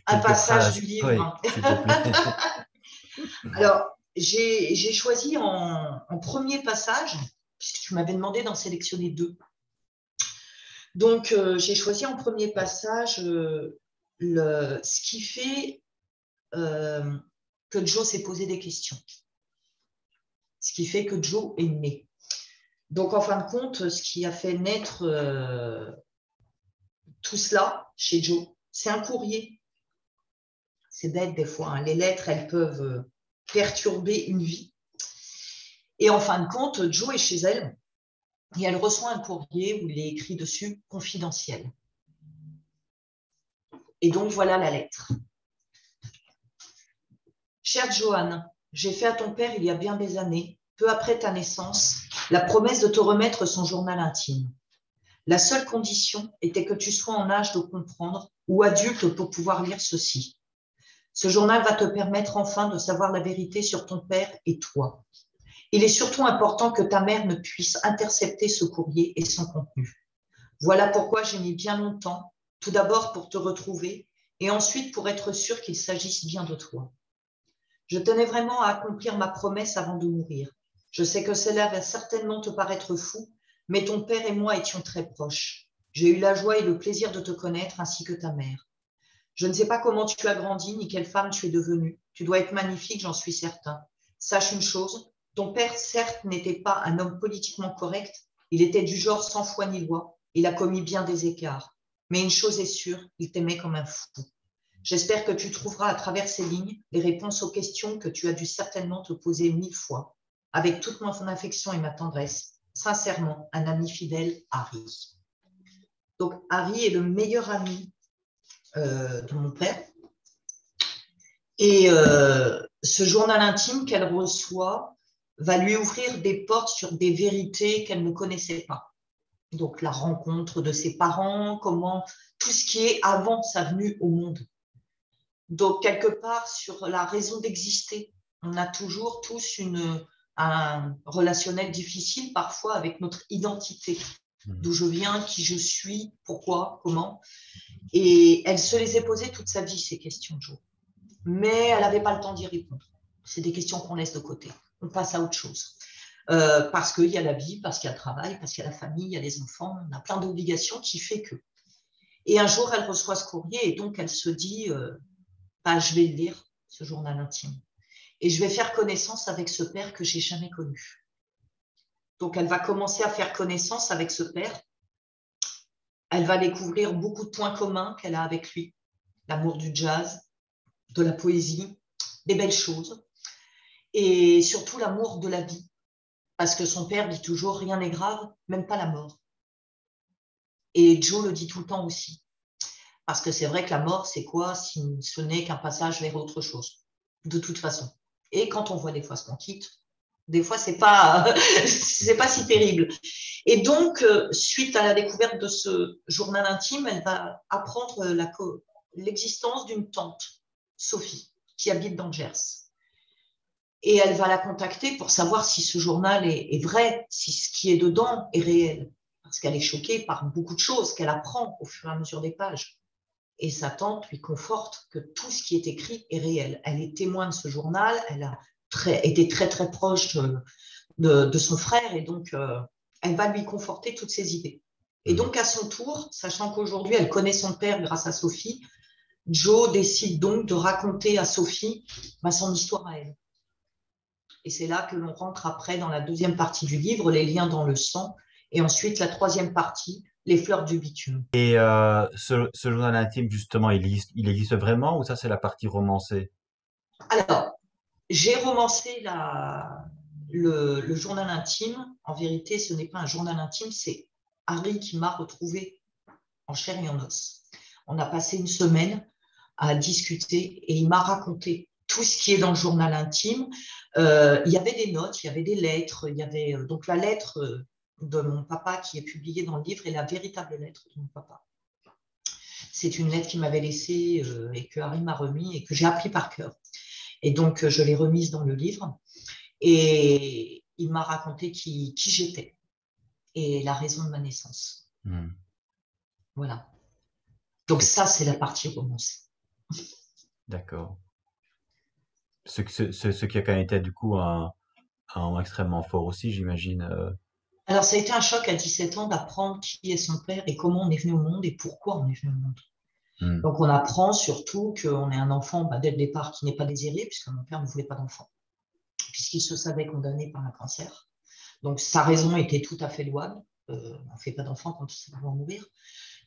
quelques passage du phrases. livre, Oui, hein. s'il te plaît. Alors, j'ai choisi en premier passage, puisque tu m'avais demandé d'en sélectionner deux. Donc, j'ai choisi en premier passage ce qui fait euh, que Joe s'est posé des questions, ce qui fait que Joe est né. Donc, en fin de compte, ce qui a fait naître tout cela chez Joe, c'est un courrier. C'est bête des fois, hein. Les lettres, elles peuvent perturber une vie. Et en fin de compte, Joe est chez elle et elle reçoit un courrier où il est écrit dessus confidentiel. Et donc, voilà la lettre. Chère Joanne, j'ai fait à ton père il y a bien des années, peu après ta naissance, la promesse de te remettre son journal intime. La seule condition était que tu sois en âge de comprendre ou adulte pour pouvoir lire ceci. Ce journal va te permettre enfin de savoir la vérité sur ton père et toi. Il est surtout important que ta mère ne puisse intercepter ce courrier et son contenu. Voilà pourquoi j'ai mis bien longtemps, tout d'abord pour te retrouver et ensuite pour être sûr qu'il s'agisse bien de toi. Je tenais vraiment à accomplir ma promesse avant de mourir. Je sais que cela va certainement te paraître fou, mais ton père et moi étions très proches. J'ai eu la joie et le plaisir de te connaître ainsi que ta mère. Je ne sais pas comment tu as grandi ni quelle femme tu es devenue. Tu dois être magnifique, j'en suis certain. Sache une chose, ton père, certes, n'était pas un homme politiquement correct, il était du genre sans foi ni loi, il a commis bien des écarts. Mais une chose est sûre, il t'aimait comme un fou. J'espère que tu trouveras à travers ces lignes les réponses aux questions que tu as dû certainement te poser 1000 fois. Avec toute mon affection et ma tendresse, sincèrement, un ami fidèle, Harry. Donc, Harry est le meilleur ami de mon père. Et ce journal intime qu'elle reçoit va lui ouvrir des portes sur des vérités qu'elle ne connaissait pas. Donc, la rencontre de ses parents, comment tout ce qui est avant sa venue au monde. Donc, quelque part, sur la raison d'exister, on a toujours tous un relationnel difficile parfois avec notre identité. D'où je viens, qui je suis, pourquoi, comment. Et elle se les est posées toute sa vie, ces questions, Jo. Mais elle n'avait pas le temps d'y répondre. C'est des questions qu'on laisse de côté. On passe à autre chose. Parce qu'il y a la vie, parce qu'il y a le travail, parce qu'il y a la famille, il y a les enfants, on a plein d'obligations qui fait que. Et un jour, elle reçoit ce courrier et donc elle se dit je vais le lire, ce journal intime. Et je vais faire connaissance avec ce père que j'ai jamais connu. Donc, elle va commencer à faire connaissance avec ce père. Elle va découvrir beaucoup de points communs qu'elle a avec lui. L'amour du jazz, de la poésie, des belles choses. Et surtout l'amour de la vie. Parce que son père dit toujours, rien n'est grave, même pas la mort. Et Joe le dit tout le temps aussi. Parce que c'est vrai que la mort, c'est quoi si ce n'est qu'un passage vers autre chose, de toute façon. Et quand on voit des fois ce qu'on quitte, des fois, c'est pas, c'est pas si terrible. Et donc, suite à la découverte de ce journal intime, elle va apprendre l'existence d'une tante, Sophie, qui habite dans le Gers. Et elle va la contacter pour savoir si ce journal est vrai, si ce qui est dedans est réel. Parce qu'elle est choquée par beaucoup de choses qu'elle apprend au fur et à mesure des pages. Et sa tante lui conforte que tout ce qui est écrit est réel. Elle est témoin de ce journal, elle a été très très proche de son frère et donc elle va lui conforter toutes ses idées. Et donc à son tour, sachant qu'aujourd'hui elle connaît son père grâce à Sophie, Joe décide donc de raconter à Sophie son histoire à elle. Et c'est là que l'on rentre après dans la deuxième partie du livre, les liens dans le sang, et ensuite la troisième partie, les fleurs du bitume. Et ce journal intime, justement, il existe vraiment ou ça, c'est la partie romancée? Alors, j'ai romancé le journal intime. En vérité, ce n'est pas un journal intime, c'est Harry qui m'a retrouvée en chair et en os. On a passé une semaine à discuter et il m'a raconté tout ce qui est dans le journal intime. Il y avait des notes, il y avait des lettres, il y avait donc la lettre de mon papa qui est publiée dans le livre et la véritable lettre de mon papa. C'est une lettre qu'il m'avait laissée et que Harry m'a remis et que j'ai appris par cœur. Et donc, je l'ai remise dans le livre. Et il m'a raconté qui j'étais et la raison de ma naissance. Voilà. Donc ça, c'est la partie romancée. D'accord. Ce qui a quand même été du coup un moment extrêmement fort aussi, j'imagine. Alors, ça a été un choc à 17 ans d'apprendre qui est son père et comment on est venu au monde et pourquoi on est venu au monde. Hmm. Donc, on apprend surtout qu'on est un enfant dès le départ qui n'est pas désiré, puisque mon père ne voulait pas d'enfant, puisqu'il se savait condamné par un cancer. Donc, sa raison était tout à fait louable. On ne fait pas d'enfant quand on sait pouvoir mourir.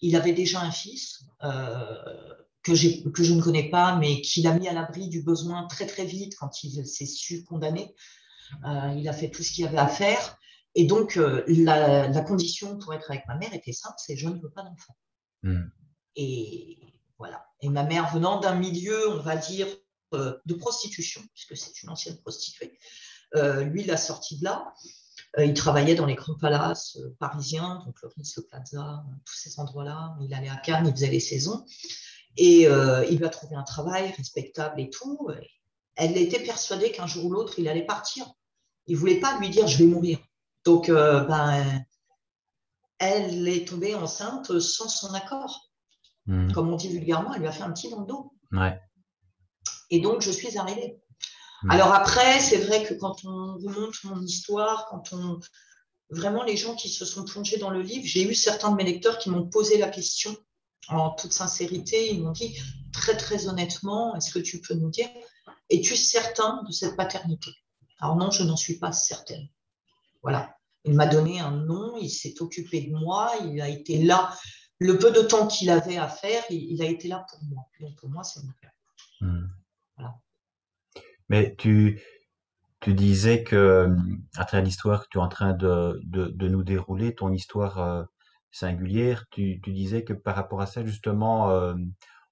Il avait déjà un fils que je ne connais pas, mais qu'il a mis à l'abri du besoin très très vite quand il s'est su condamné. Il a fait tout ce qu'il avait à faire. Et donc, la condition pour être avec ma mère était simple, c'est je ne veux pas d'enfant. Et voilà. Et ma mère venant d'un milieu, on va dire, de prostitution, puisque c'est une ancienne prostituée, lui l'a sorti de là. Il travaillait dans les grands palaces parisiens, donc le Ritz, le Plaza, tous ces endroits-là. Il allait à Cannes, il faisait les saisons. Et il lui a trouvé un travail respectable et tout. Elle était persuadée qu'un jour ou l'autre, il allait partir. Il ne voulait pas lui dire je vais mourir. Donc, elle est tombée enceinte sans son accord. Comme on dit vulgairement, elle lui a fait un petit dans le dos. Ouais. Et donc, je suis arrivée. Alors après, c'est vrai que quand on remonte mon histoire, vraiment les gens qui se sont plongés dans le livre, j'ai eu certains de mes lecteurs qui m'ont posé la question en toute sincérité. Ils m'ont dit très, très honnêtement, est-ce que tu peux nous dire, es-tu certain de cette paternité? Alors non, je n'en suis pas certaine. Voilà. Il m'a donné un nom, il s'est occupé de moi, il a été là. Le peu de temps qu'il avait à faire, il a été là pour moi. Donc pour moi, c'est mon père. Voilà. Mais tu disais que, à travers l'histoire que tu es en train de nous dérouler, ton histoire singulière, tu disais que par rapport à ça, justement,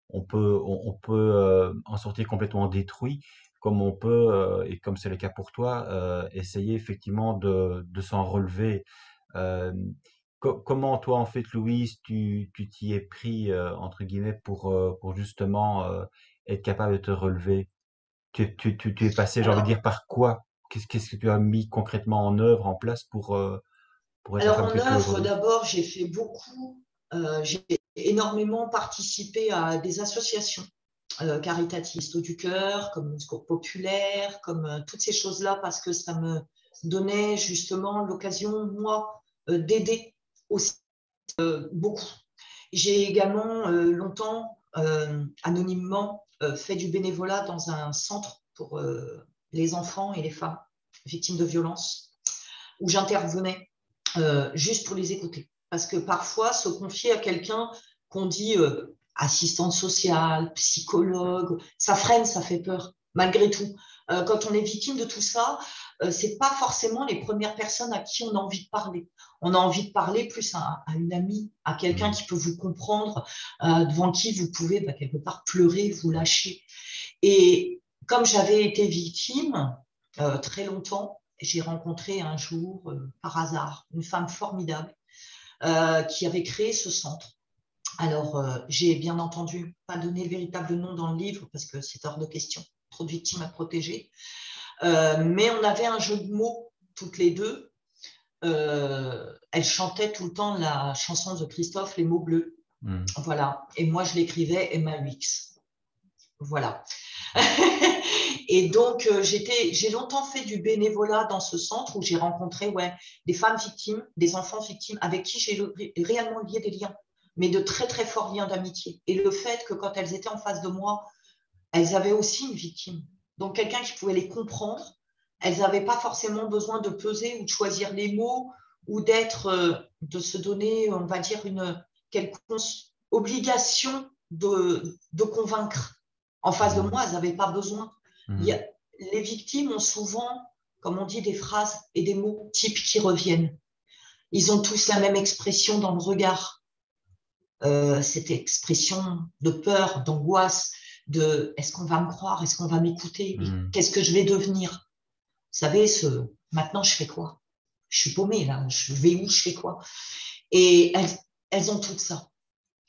on peut en sortir complètement détruit, comme on peut, et comme c'est le cas pour toi, essayer effectivement de s'en relever. Euh, Comment toi, en fait, Louise, tu t'y es pris, entre guillemets, pour justement être capable de te relever? Tu es passé, j'ai envie de Alors, dire, par quoi? Qu'est-ce que tu as mis concrètement en œuvre, en place pour être la alors femme en que tu es œuvre, aujourd'hui? d'abord, j'ai fait beaucoup, j'ai énormément participé à des associations caritatives, Eau du Cœur, comme le Secours Populaire, comme toutes ces choses-là, parce que ça me donnait justement l'occasion, moi, d'aider aussi beaucoup. J'ai également longtemps, anonymement, fait du bénévolat dans un centre pour les enfants et les femmes victimes de violences, où j'intervenais juste pour les écouter. Parce que parfois, se confier à quelqu'un qu'on dit assistante sociale, psychologue, ça freine, ça fait peur, malgré tout. Quand on est victime de tout ça, c'est pas forcément les premières personnes à qui on a envie de parler. On a envie de parler plus à une amie, à quelqu'un Mmh. qui peut vous comprendre, devant qui vous pouvez quelque part pleurer, vous lâcher. Et comme j'avais été victime très longtemps, j'ai rencontré un jour, par hasard, une femme formidable qui avait créé ce centre. Alors, j'ai bien entendu pas donné le véritable nom dans le livre parce que c'est hors de question, trop de victimes à protéger. Mais on avait un jeu de mots toutes les deux. Elle chantait tout le temps la chanson de Christophe, Les mots bleus. Mmh. Voilà. Et moi, je l'écrivais MAUX. Voilà. Et donc, j'ai longtemps fait du bénévolat dans ce centre où j'ai rencontré des femmes victimes, des enfants victimes avec qui j'ai réellement lié des liens, mais de très, très forts liens d'amitié. Et le fait que quand elles étaient en face de moi, elles avaient aussi une victime. Donc, quelqu'un qui pouvait les comprendre. Elles n'avaient pas forcément besoin de peser ou de choisir les mots ou de se donner, on va dire, une quelconque obligation de convaincre. En face de Mmh. moi, elles n'avaient pas besoin. Mmh. Les victimes ont souvent, comme on dit, des phrases et des mots types qui reviennent. Ils ont tous la même expression dans le regard. Cette expression de peur, d'angoisse, de est-ce qu'on va me croire, est-ce qu'on va m'écouter, et Mmh. qu'est-ce que je vais devenir? Vous savez, maintenant je fais quoi? Je suis paumée là, je vais où, je fais quoi? Et elles ont tout ça.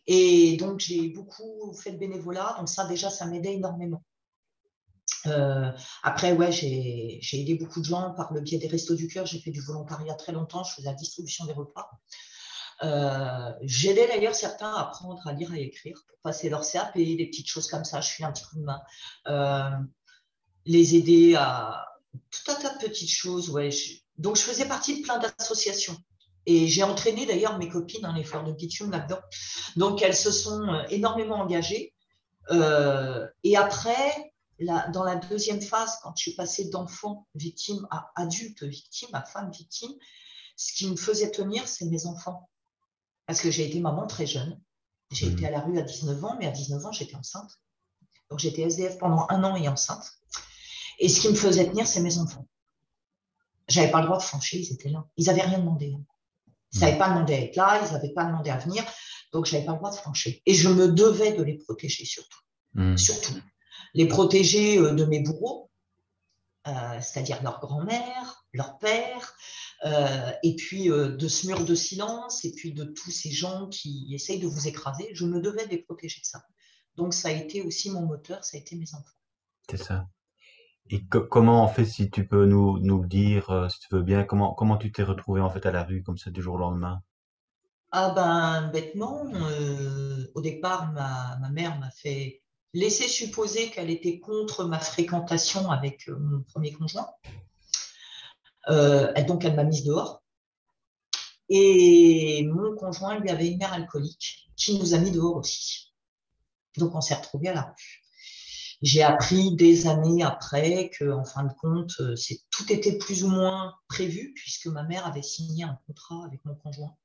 Et donc j'ai beaucoup fait de bénévolat, donc ça déjà, ça m'aidait énormément. Après, ouais, j'ai aidé beaucoup de gens par le biais des Restos du Cœur. J'ai fait du volontariat très longtemps. Je faisais la distribution des repas. J'aidais d'ailleurs certains à apprendre à lire et à écrire pour passer leur CAP, des petites choses comme ça. Je suis un petit coup de main. Euh, les aider à tout un tas de petites choses. Ouais. Donc, je faisais partie de plein d'associations. Et j'ai entraîné d'ailleurs mes copines, les fleurs de bitume là-dedans. Donc, elles se sont énormément engagées. Et après, dans la deuxième phase, quand je suis passée d'enfant victime à adulte victime, à femme victime, ce qui me faisait tenir, c'est mes enfants. Parce que j'ai été maman très jeune. J'ai été à Mhm. la rue à 19 ans, mais à 19 ans, j'étais enceinte. Donc, j'étais SDF pendant 1 an et enceinte. Et ce qui me faisait tenir, c'est mes enfants. J'avais pas le droit de flancher, ils étaient là. Ils n'avaient rien demandé. Ils Mhm. n'avaient pas demandé à être là, ils n'avaient pas demandé à venir. Donc, j'avais pas le droit de flancher. Et je me devais de les protéger surtout. Mhm. Surtout. Les protéger de mes bourreaux, c'est-à-dire leur grand-mère, leur père, et puis de ce mur de silence, et puis de tous ces gens qui essayent de vous écraser. Je me devais de les protéger de ça. Donc, ça a été aussi mon moteur, ça a été mes enfants. C'est ça. Et comment, en fait, si tu peux nous le dire, si tu veux bien, comment tu t'es retrouvé en fait à la rue comme ça du jour au lendemain? Ah ben, bêtement, au départ, ma mère m'a fait laisser supposer qu'elle était contre ma fréquentation avec mon premier conjoint. Donc, elle m'a mise dehors. Et mon conjoint, lui, avait une mère alcoolique qui nous a mis dehors aussi. Donc, on s'est retrouvés à la rue. J'ai appris des années après que, en fin de compte, tout était plus ou moins prévu puisque ma mère avait signé un contrat avec mon conjoint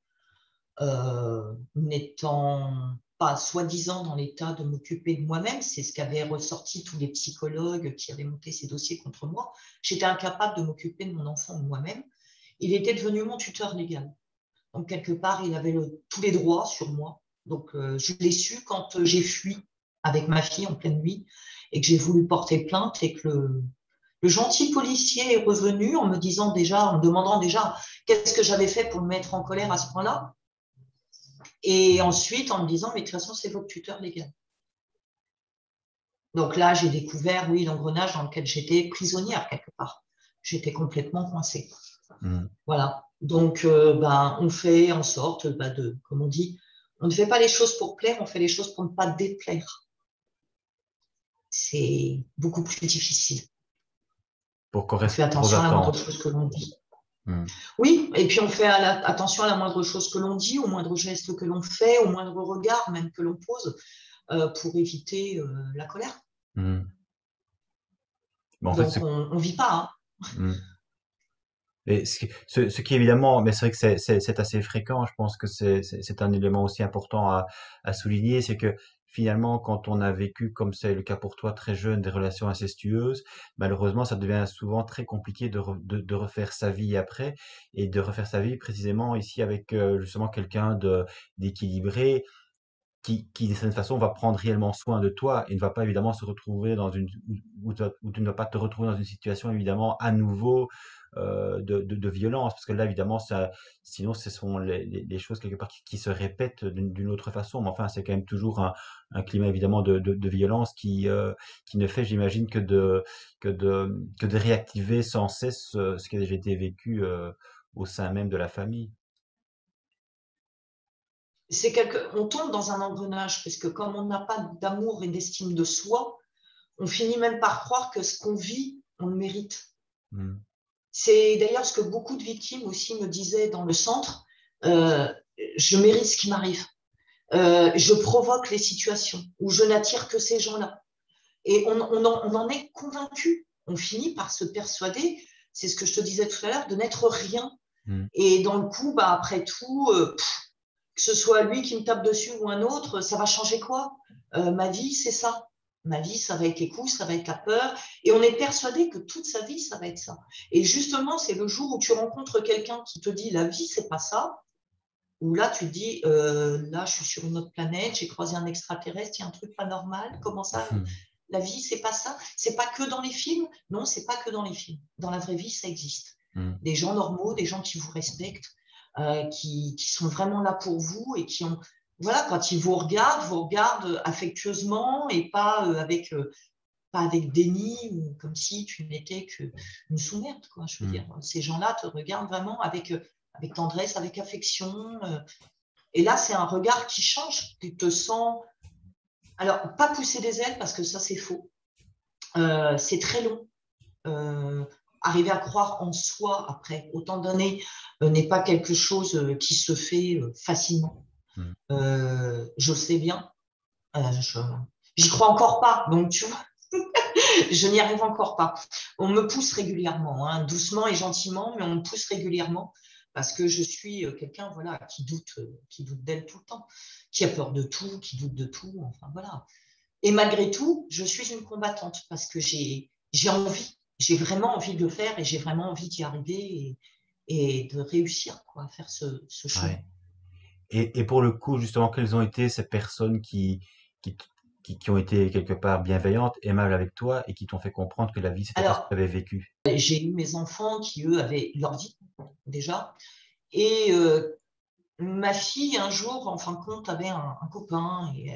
n'étant pas soi-disant dans l'état de m'occuper de moi-même, c'est ce qu'avaient ressorti tous les psychologues qui avaient monté ces dossiers contre moi. J'étais incapable de m'occuper de mon enfant moi-même. Il était devenu mon tuteur légal. Donc, quelque part, il avait tous les droits sur moi. Donc, je l'ai su quand j'ai fui avec ma fille en pleine nuit et que j'ai voulu porter plainte et que le gentil policier est revenu en me disant déjà, en me demandant déjà qu'est-ce que j'avais fait pour me mettre en colère à ce point-là. Et ensuite, en me disant, mais de toute façon, c'est votre tuteur légal. Donc là, j'ai découvert, oui, l'engrenage dans lequel j'étais prisonnière quelque part. J'étais complètement coincée. Mhm. Voilà. Donc, on fait en sorte comme on dit, on ne fait pas les choses pour plaire, on fait les choses pour ne pas déplaire. C'est beaucoup plus difficile. Pour On fait correspondre aux attention à la moindre attentes. chose que l'on dit. Mhm. Oui, et puis on fait attention à la moindre chose que l'on dit, au moindre geste que l'on fait, au moindre regard même que l'on pose, pour éviter la colère. Mhm. Mais en fait, Donc, on ne vit pas. Hein. mhm. Et ce qui évidemment, mais c'est vrai que c'est assez fréquent. Je pense que c'est un élément aussi important à souligner, c'est que finalement, quand on a vécu, comme c'est le cas pour toi, très jeune, des relations incestueuses, malheureusement, ça devient souvent très compliqué de refaire sa vie après, et de refaire sa vie précisément ici avec justement quelqu'un d'équilibré, qui d'une certaine façon va prendre réellement soin de toi et ne va pas évidemment se retrouver dans où tu ne vas pas te retrouver dans une situation évidemment à nouveau de violence, parce que là évidemment ça, sinon ce sont les choses quelque part qui se répètent d'une autre façon, mais enfin c'est quand même toujours un climat évidemment de violence qui ne fait, j'imagine, que de réactiver sans cesse ce qui a déjà été vécu au sein même de la famille. On tombe dans un engrenage parce que comme on n'a pas d'amour et d'estime de soi, on finit même par croire que ce qu'on vit, on le mérite. Mm. C'est d'ailleurs ce que beaucoup de victimes aussi me disaient dans le centre. Euh, je mérite ce qui m'arrive. Je provoque les situations où je n'attire que ces gens-là. Et on en est convaincu. On finit par se persuader, c'est ce que je te disais tout à l'heure, de n'être rien. Mm. Et dans le coup, après tout, que ce soit lui qui me tape dessus ou un autre, ça va changer quoi? Ma vie, c'est ça. Ma vie, ça va être les coups, ça va être la peur. Et on est persuadé que toute sa vie, ça va être ça. Et justement, c'est le jour où tu rencontres quelqu'un qui te dit la vie, c'est pas ça, où là, tu te dis, là, je suis sur une autre planète, j'ai croisé un extraterrestre, il y a un truc pas normal. Comment ça? La vie, c'est pas ça. C'est pas que dans les films. Non, c'est pas que dans les films. Dans la vraie vie, ça existe. Mm. Des gens normaux, des gens qui vous respectent, qui sont vraiment là pour vous et qui ont, voilà, quand ils vous regardent affectueusement et pas avec pas avec déni ou comme si tu n'étais qu'une sous-merde, quoi. Je veux dire, ces gens-là te regardent vraiment avec tendresse, avec affection. Et là, c'est un regard qui change. Tu te sens, alors, pas pousser des ailes parce que ça, c'est faux. C'est très long. Arriver à croire en soi après autant d'années n'est pas quelque chose qui se fait facilement. Mm. Je le sais bien. J'y crois encore pas. Donc, tu vois, je n'y arrive encore pas. On me pousse régulièrement, hein, doucement et gentiment, mais on me pousse régulièrement parce que je suis quelqu'un voilà, qui doute d'elle tout le temps, qui a peur de tout, qui doute de tout. Enfin, voilà. Et malgré tout, je suis une combattante parce que j'ai envie, j'ai vraiment envie de le faire et j'ai vraiment envie d'y arriver et de réussir quoi, à faire ce chemin. Ouais. Et pour le coup, justement, quelles ont été ces personnes qui, t- qui ont été quelque part bienveillantes, aimables avec toi et qui t'ont fait comprendre que la vie, c'était pas ce que tu Alors, avais vécu? j'ai eu mes enfants qui, eux, avaient leur vie déjà. Et ma fille, un jour, en fin de compte, avait un copain et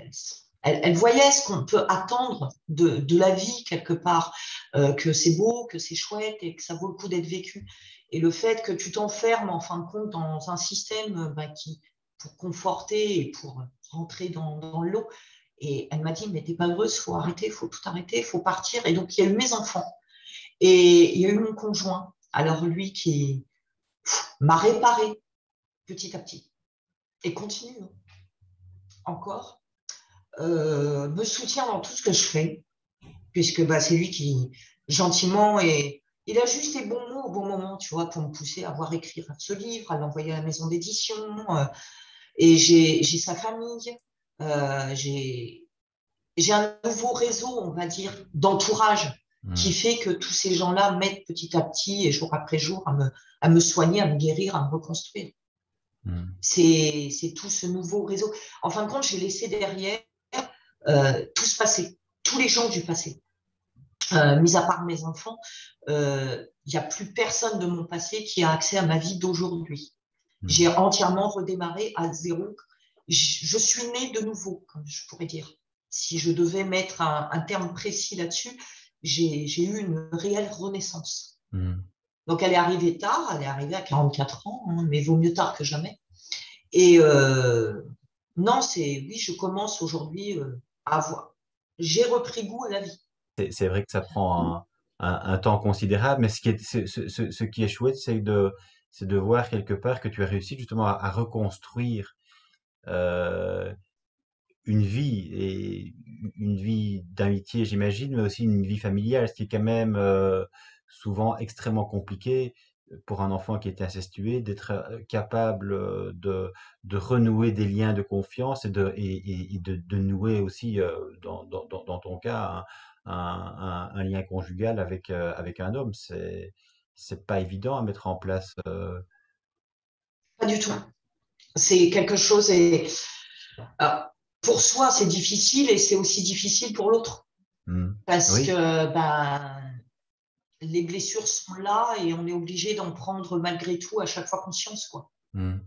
elle voyait ce qu'on peut attendre de la vie quelque part, que c'est beau, que c'est chouette et que ça vaut le coup d'être vécu. Et le fait que tu t'enfermes, en fin de compte, dans un système pour conforter et pour rentrer dans le lot. Et elle m'a dit, mais t'es pas heureuse, faut arrêter, faut tout arrêter, faut partir. Et donc, il y a eu mes enfants et il y a eu mon conjoint. Alors, lui qui m'a réparé petit à petit et continue encore, me soutient dans tout ce que je fais, puisque bah, c'est lui qui, gentiment, et il a juste les bons mots au bon moment, tu vois, pour me pousser à voir écrire ce livre, à l'envoyer à la maison d'édition. Et j'ai sa famille, j'ai un nouveau réseau, on va dire, d'entourage qui Mm. fait que tous ces gens-là m'aident petit à petit et jour après jour à me soigner, à me guérir, à me reconstruire. Mm. C'est tout ce nouveau réseau. En fin de compte, j'ai laissé derrière tout ce passé, tous les gens du passé. Mis à part mes enfants, il n'y a plus personne de mon passé qui a accès à ma vie d'aujourd'hui. J'ai Mm. entièrement redémarré à zéro. Je suis née de nouveau, comme je pourrais dire. Si je devais mettre un terme précis là-dessus, j'ai eu une réelle renaissance. Mm. Donc elle est arrivée tard, elle est arrivée à 44 ans, hein, mais vaut mieux tard que jamais. Et non, oui, je commence aujourd'hui à avoir. J'ai repris goût à la vie. C'est vrai que ça prend un temps considérable, mais ce qui est chouette, c'est de voir quelque part que tu as réussi justement à reconstruire euh, une vie et une vie d'amitié, j'imagine, mais aussi une vie familiale, ce qui est quand même souvent extrêmement compliqué pour un enfant qui est incestué, d'être capable de renouer des liens de confiance et de nouer aussi, dans ton cas, un lien conjugal avec un homme. C'est pas évident à mettre en place. Pas du tout. C'est quelque chose et alors, pour soi, c'est difficile et c'est aussi difficile pour l'autre Hmm. parce Oui. que ben, les blessures sont là et on est obligé d'en prendre malgré tout à chaque fois conscience, quoi. Hmm.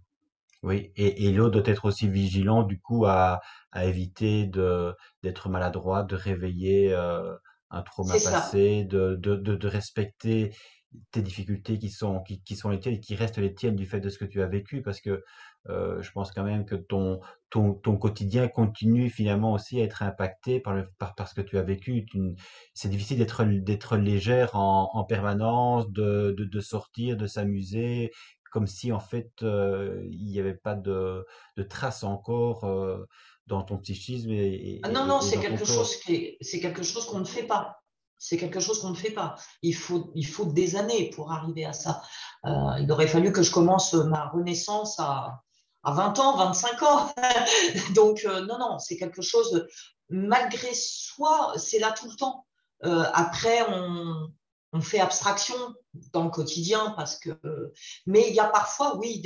Oui, et l'autre doit être aussi vigilant du coup à éviter d'être maladroit, de réveiller un trauma C'est ça. passé, de respecter tes difficultés qui sont les tiennes et qui restent les tiennes du fait de ce que tu as vécu, parce que je pense quand même que ton quotidien continue finalement aussi à être impacté par ce que tu as vécu. C'est difficile d'être légère en permanence, de sortir, de s'amuser comme si en fait il n'y avait pas de traces encore dans ton psychisme Ah non, non, et dans ton corps. c'est quelque chose qu'on ne fait pas. C'est quelque chose qu'on ne fait pas. Il faut des années pour arriver à ça. Il aurait fallu que je commence ma renaissance à 20 ans, 25 ans. Donc, non, non, c'est quelque chose, malgré soi, c'est là tout le temps. Après, on fait abstraction dans le quotidien parce que. Mais il y a parfois, oui,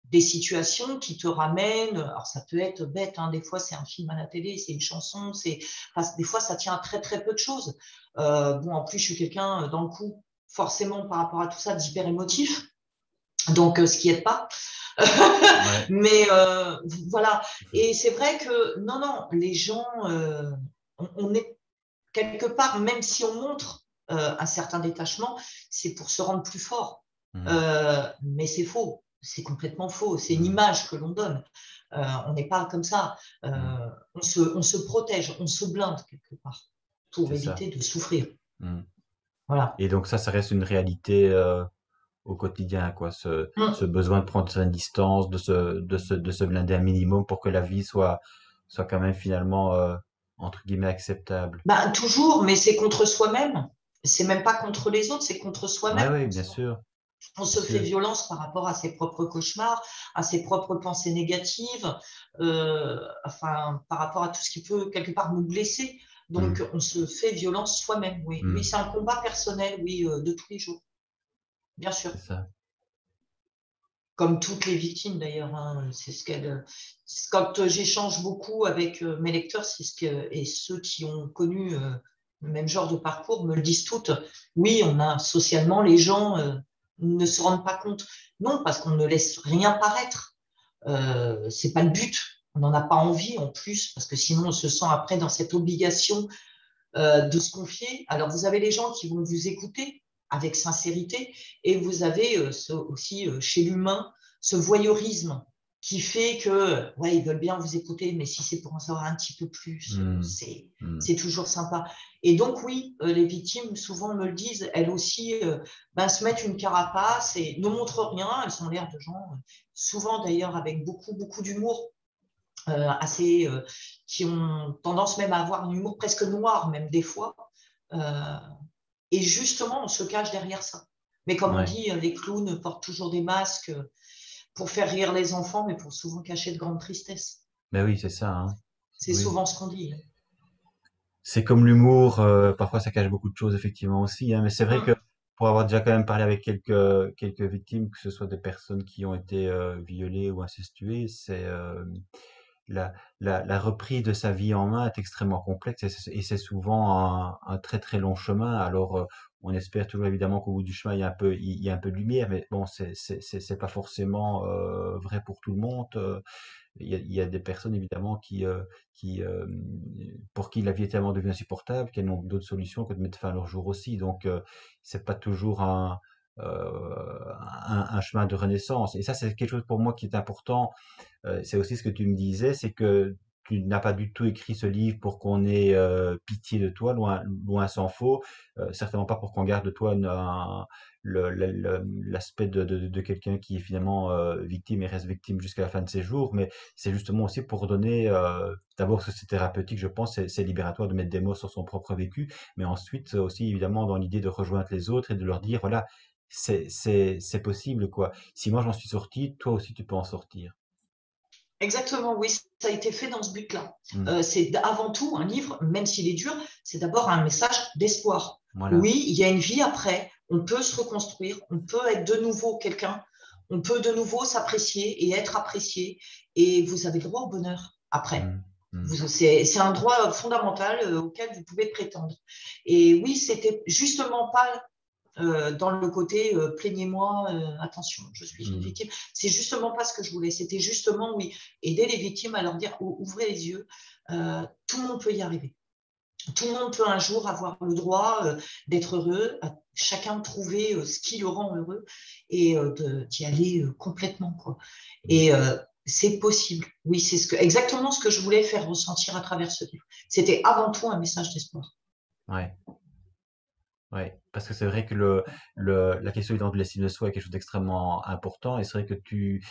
des situations qui te ramènent. Alors, ça peut être bête, hein, des fois, c'est un film à la télé, c'est une chanson, enfin, des fois, ça tient à très, très peu de choses. Bon, en plus, je suis quelqu'un, dans le coup, forcément, par rapport à tout ça, d'hyper émotif. Donc, ce qui aide pas. Ouais. Mais voilà. Et c'est vrai que, non, non, les gens, on est. quelque part, même si on montre un certain détachement, c'est pour se rendre plus fort. Mais c'est faux, c'est complètement faux. C'est une image que l'on donne. On n'est pas comme ça. On se protège, on se blinde quelque part pour C'est ça. éviter de souffrir. Mm. Voilà. Et donc ça reste une réalité au quotidien, quoi. Ce besoin de prendre une distance, de se blinder un minimum pour que la vie soit quand même finalement, entre guillemets, acceptable. Ben, toujours, mais c'est contre soi-même. C'est même pas contre les autres, c'est contre Ouais, soi-même. oui, bien sûr, On bien se fait sûr. violence par rapport à ses propres cauchemars, à ses propres pensées négatives, enfin, par rapport à tout ce qui peut quelque part nous blesser. Donc, Mm, on se fait violence soi-même, oui. Oui, mm, c'est un combat personnel, oui, de tous les jours, bien sûr. c'est ça. Comme toutes les victimes d'ailleurs, hein, c'est ce qu'elles. Quand j'échange beaucoup avec mes lecteurs, c'est ce que et ceux qui ont connu le même genre de parcours me le disent toutes. Oui, on a socialement les gens ne se rendent pas compte. Non, parce qu'on ne laisse rien paraître. C'est pas le but. On n'en a pas envie en plus, parce que sinon on se sent après dans cette obligation de se confier. Alors vous avez les gens qui vont vous écouter avec sincérité, et vous avez aussi chez l'humain ce voyeurisme qui fait que, ouais, ils veulent bien vous écouter, mais si c'est pour en savoir un petit peu plus, Mm, mm, c'est toujours sympa. Et donc, oui, les victimes souvent me le disent, elles aussi, ben, se mettent une carapace et ne montrent rien. Elles ont l'air de gens, souvent d'ailleurs avec beaucoup, beaucoup d'humour, assez, qui ont tendance même à avoir un humour presque noir, même des fois. Euh, et justement, on se cache derrière ça. Mais comme on ouais. dit, les clowns portent toujours des masques pour faire rire les enfants, mais pour souvent cacher de grandes tristesses. Ben oui, c'est ça, hein. C'est Oui. souvent ce qu'on dit. C'est comme l'humour, parfois ça cache beaucoup de choses effectivement aussi, hein, mais c'est vrai que Hum, pour avoir déjà quand même parlé avec quelques victimes, que ce soit des personnes qui ont été violées ou incestuées, c'est la, la reprise de sa vie en main est extrêmement complexe et c'est souvent un très très long chemin. Alors on espère toujours évidemment qu'au bout du chemin il y a un peu de lumière, mais bon c'est pas forcément vrai pour tout le monde. Il y a des personnes évidemment qui pour qui la vie est tellement devenue insupportable qu'elles n'ont d'autre solution que de mettre fin à leur jour aussi. Donc c'est pas toujours un chemin de renaissance. Et ça c'est quelque chose pour moi qui est important. C'est aussi ce que tu me disais, c'est que tu n'as pas du tout écrit ce livre pour qu'on ait pitié de toi, loin s'en faut. Certainement pas pour qu'on garde de toi l'aspect de quelqu'un qui est finalement victime et reste victime jusqu'à la fin de ses jours, mais c'est justement aussi pour donner, d'abord que c'est thérapeutique, je pense, c'est libératoire de mettre des mots sur son propre vécu, mais ensuite aussi évidemment dans l'idée de rejoindre les autres et de leur dire, voilà, c'est possible, quoi. Si moi j'en suis sorti, toi aussi tu peux en sortir. Exactement, oui, ça a été fait dans ce but-là. Mm. C'est avant tout un livre, même s'il est dur, c'est d'abord un message d'espoir. Voilà. Oui, il y a une vie après, on peut se reconstruire, on peut être de nouveau quelqu'un, on peut de nouveau s'apprécier et être apprécié, et vous avez le droit au bonheur après. Mm. Mm. C'est un droit fondamental auquel vous pouvez prétendre. Et oui, c'était justement pas dans le côté plaignez-moi, attention, je suis une Mm. victime. C'est justement pas ce que je voulais. C'était justement, oui, aider les victimes à leur dire ouvrez les yeux, tout le monde peut y arriver. Tout le monde peut un jour avoir le droit d'être heureux, à chacun trouver ce qui le rend heureux et d'y aller complètement, quoi. Mm. Et c'est possible. Oui, c'est exactement ce que je voulais faire ressentir à travers ce livre. C'était avant tout un message d'espoir. Ouais, ouais. Parce que c'est vrai que la question évidemment de l'estime de soi est quelque chose d'extrêmement important et c'est vrai que tu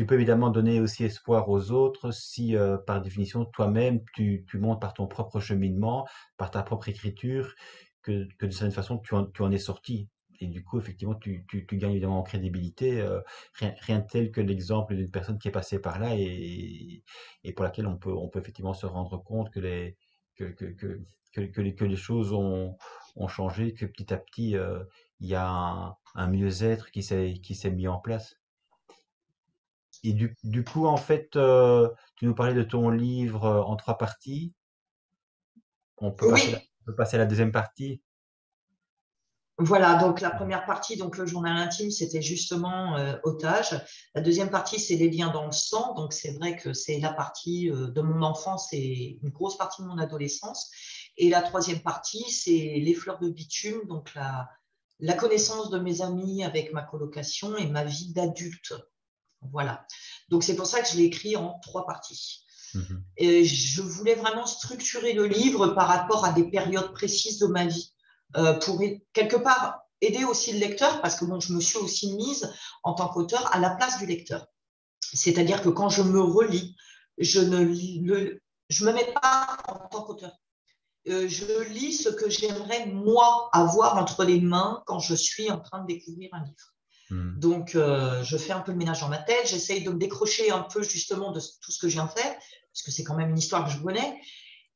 peux évidemment donner aussi espoir aux autres si, par définition, toi-même, tu montres par ton propre cheminement, par ta propre écriture, que de certaine façon, tu en es sorti. Et du coup, effectivement, tu gagnes évidemment en crédibilité, rien de tel que l'exemple d'une personne qui est passée par là et pour laquelle on peut effectivement se rendre compte que, que, que, que les choses ont changé, que petit à petit, il y a un mieux-être qui s'est mis en place. Et du coup, en fait, tu nous parlais de ton livre en trois parties. Oui, On peut passer à la deuxième partie. voilà, donc la première partie, donc le journal intime, c'était justement otage. La deuxième partie, c'est les liens dans le sang. Donc c'est vrai que c'est la partie de mon enfance et une grosse partie de mon adolescence. Et la troisième partie, c'est les fleurs de bitume, donc la connaissance de mes amis avec ma colocation et ma vie d'adulte. Voilà. Donc, c'est pour ça que je l'ai écrit en 3 parties. Mhm. Et je voulais vraiment structurer le livre par rapport à des périodes précises de ma vie, pour quelque part aider aussi le lecteur, parce que bon, je me suis aussi mise en tant qu'auteur à la place du lecteur. C'est-à-dire que quand je me relis, je ne je me mets pas en tant qu'auteur. Je lis ce que j'aimerais, moi, avoir entre les mains quand je suis en train de découvrir un livre. Mhm. Donc, je fais un peu le ménage dans ma tête, j'essaye de me décrocher un peu justement de tout ce que je viens de faire, parce que c'est quand même une histoire que je connais,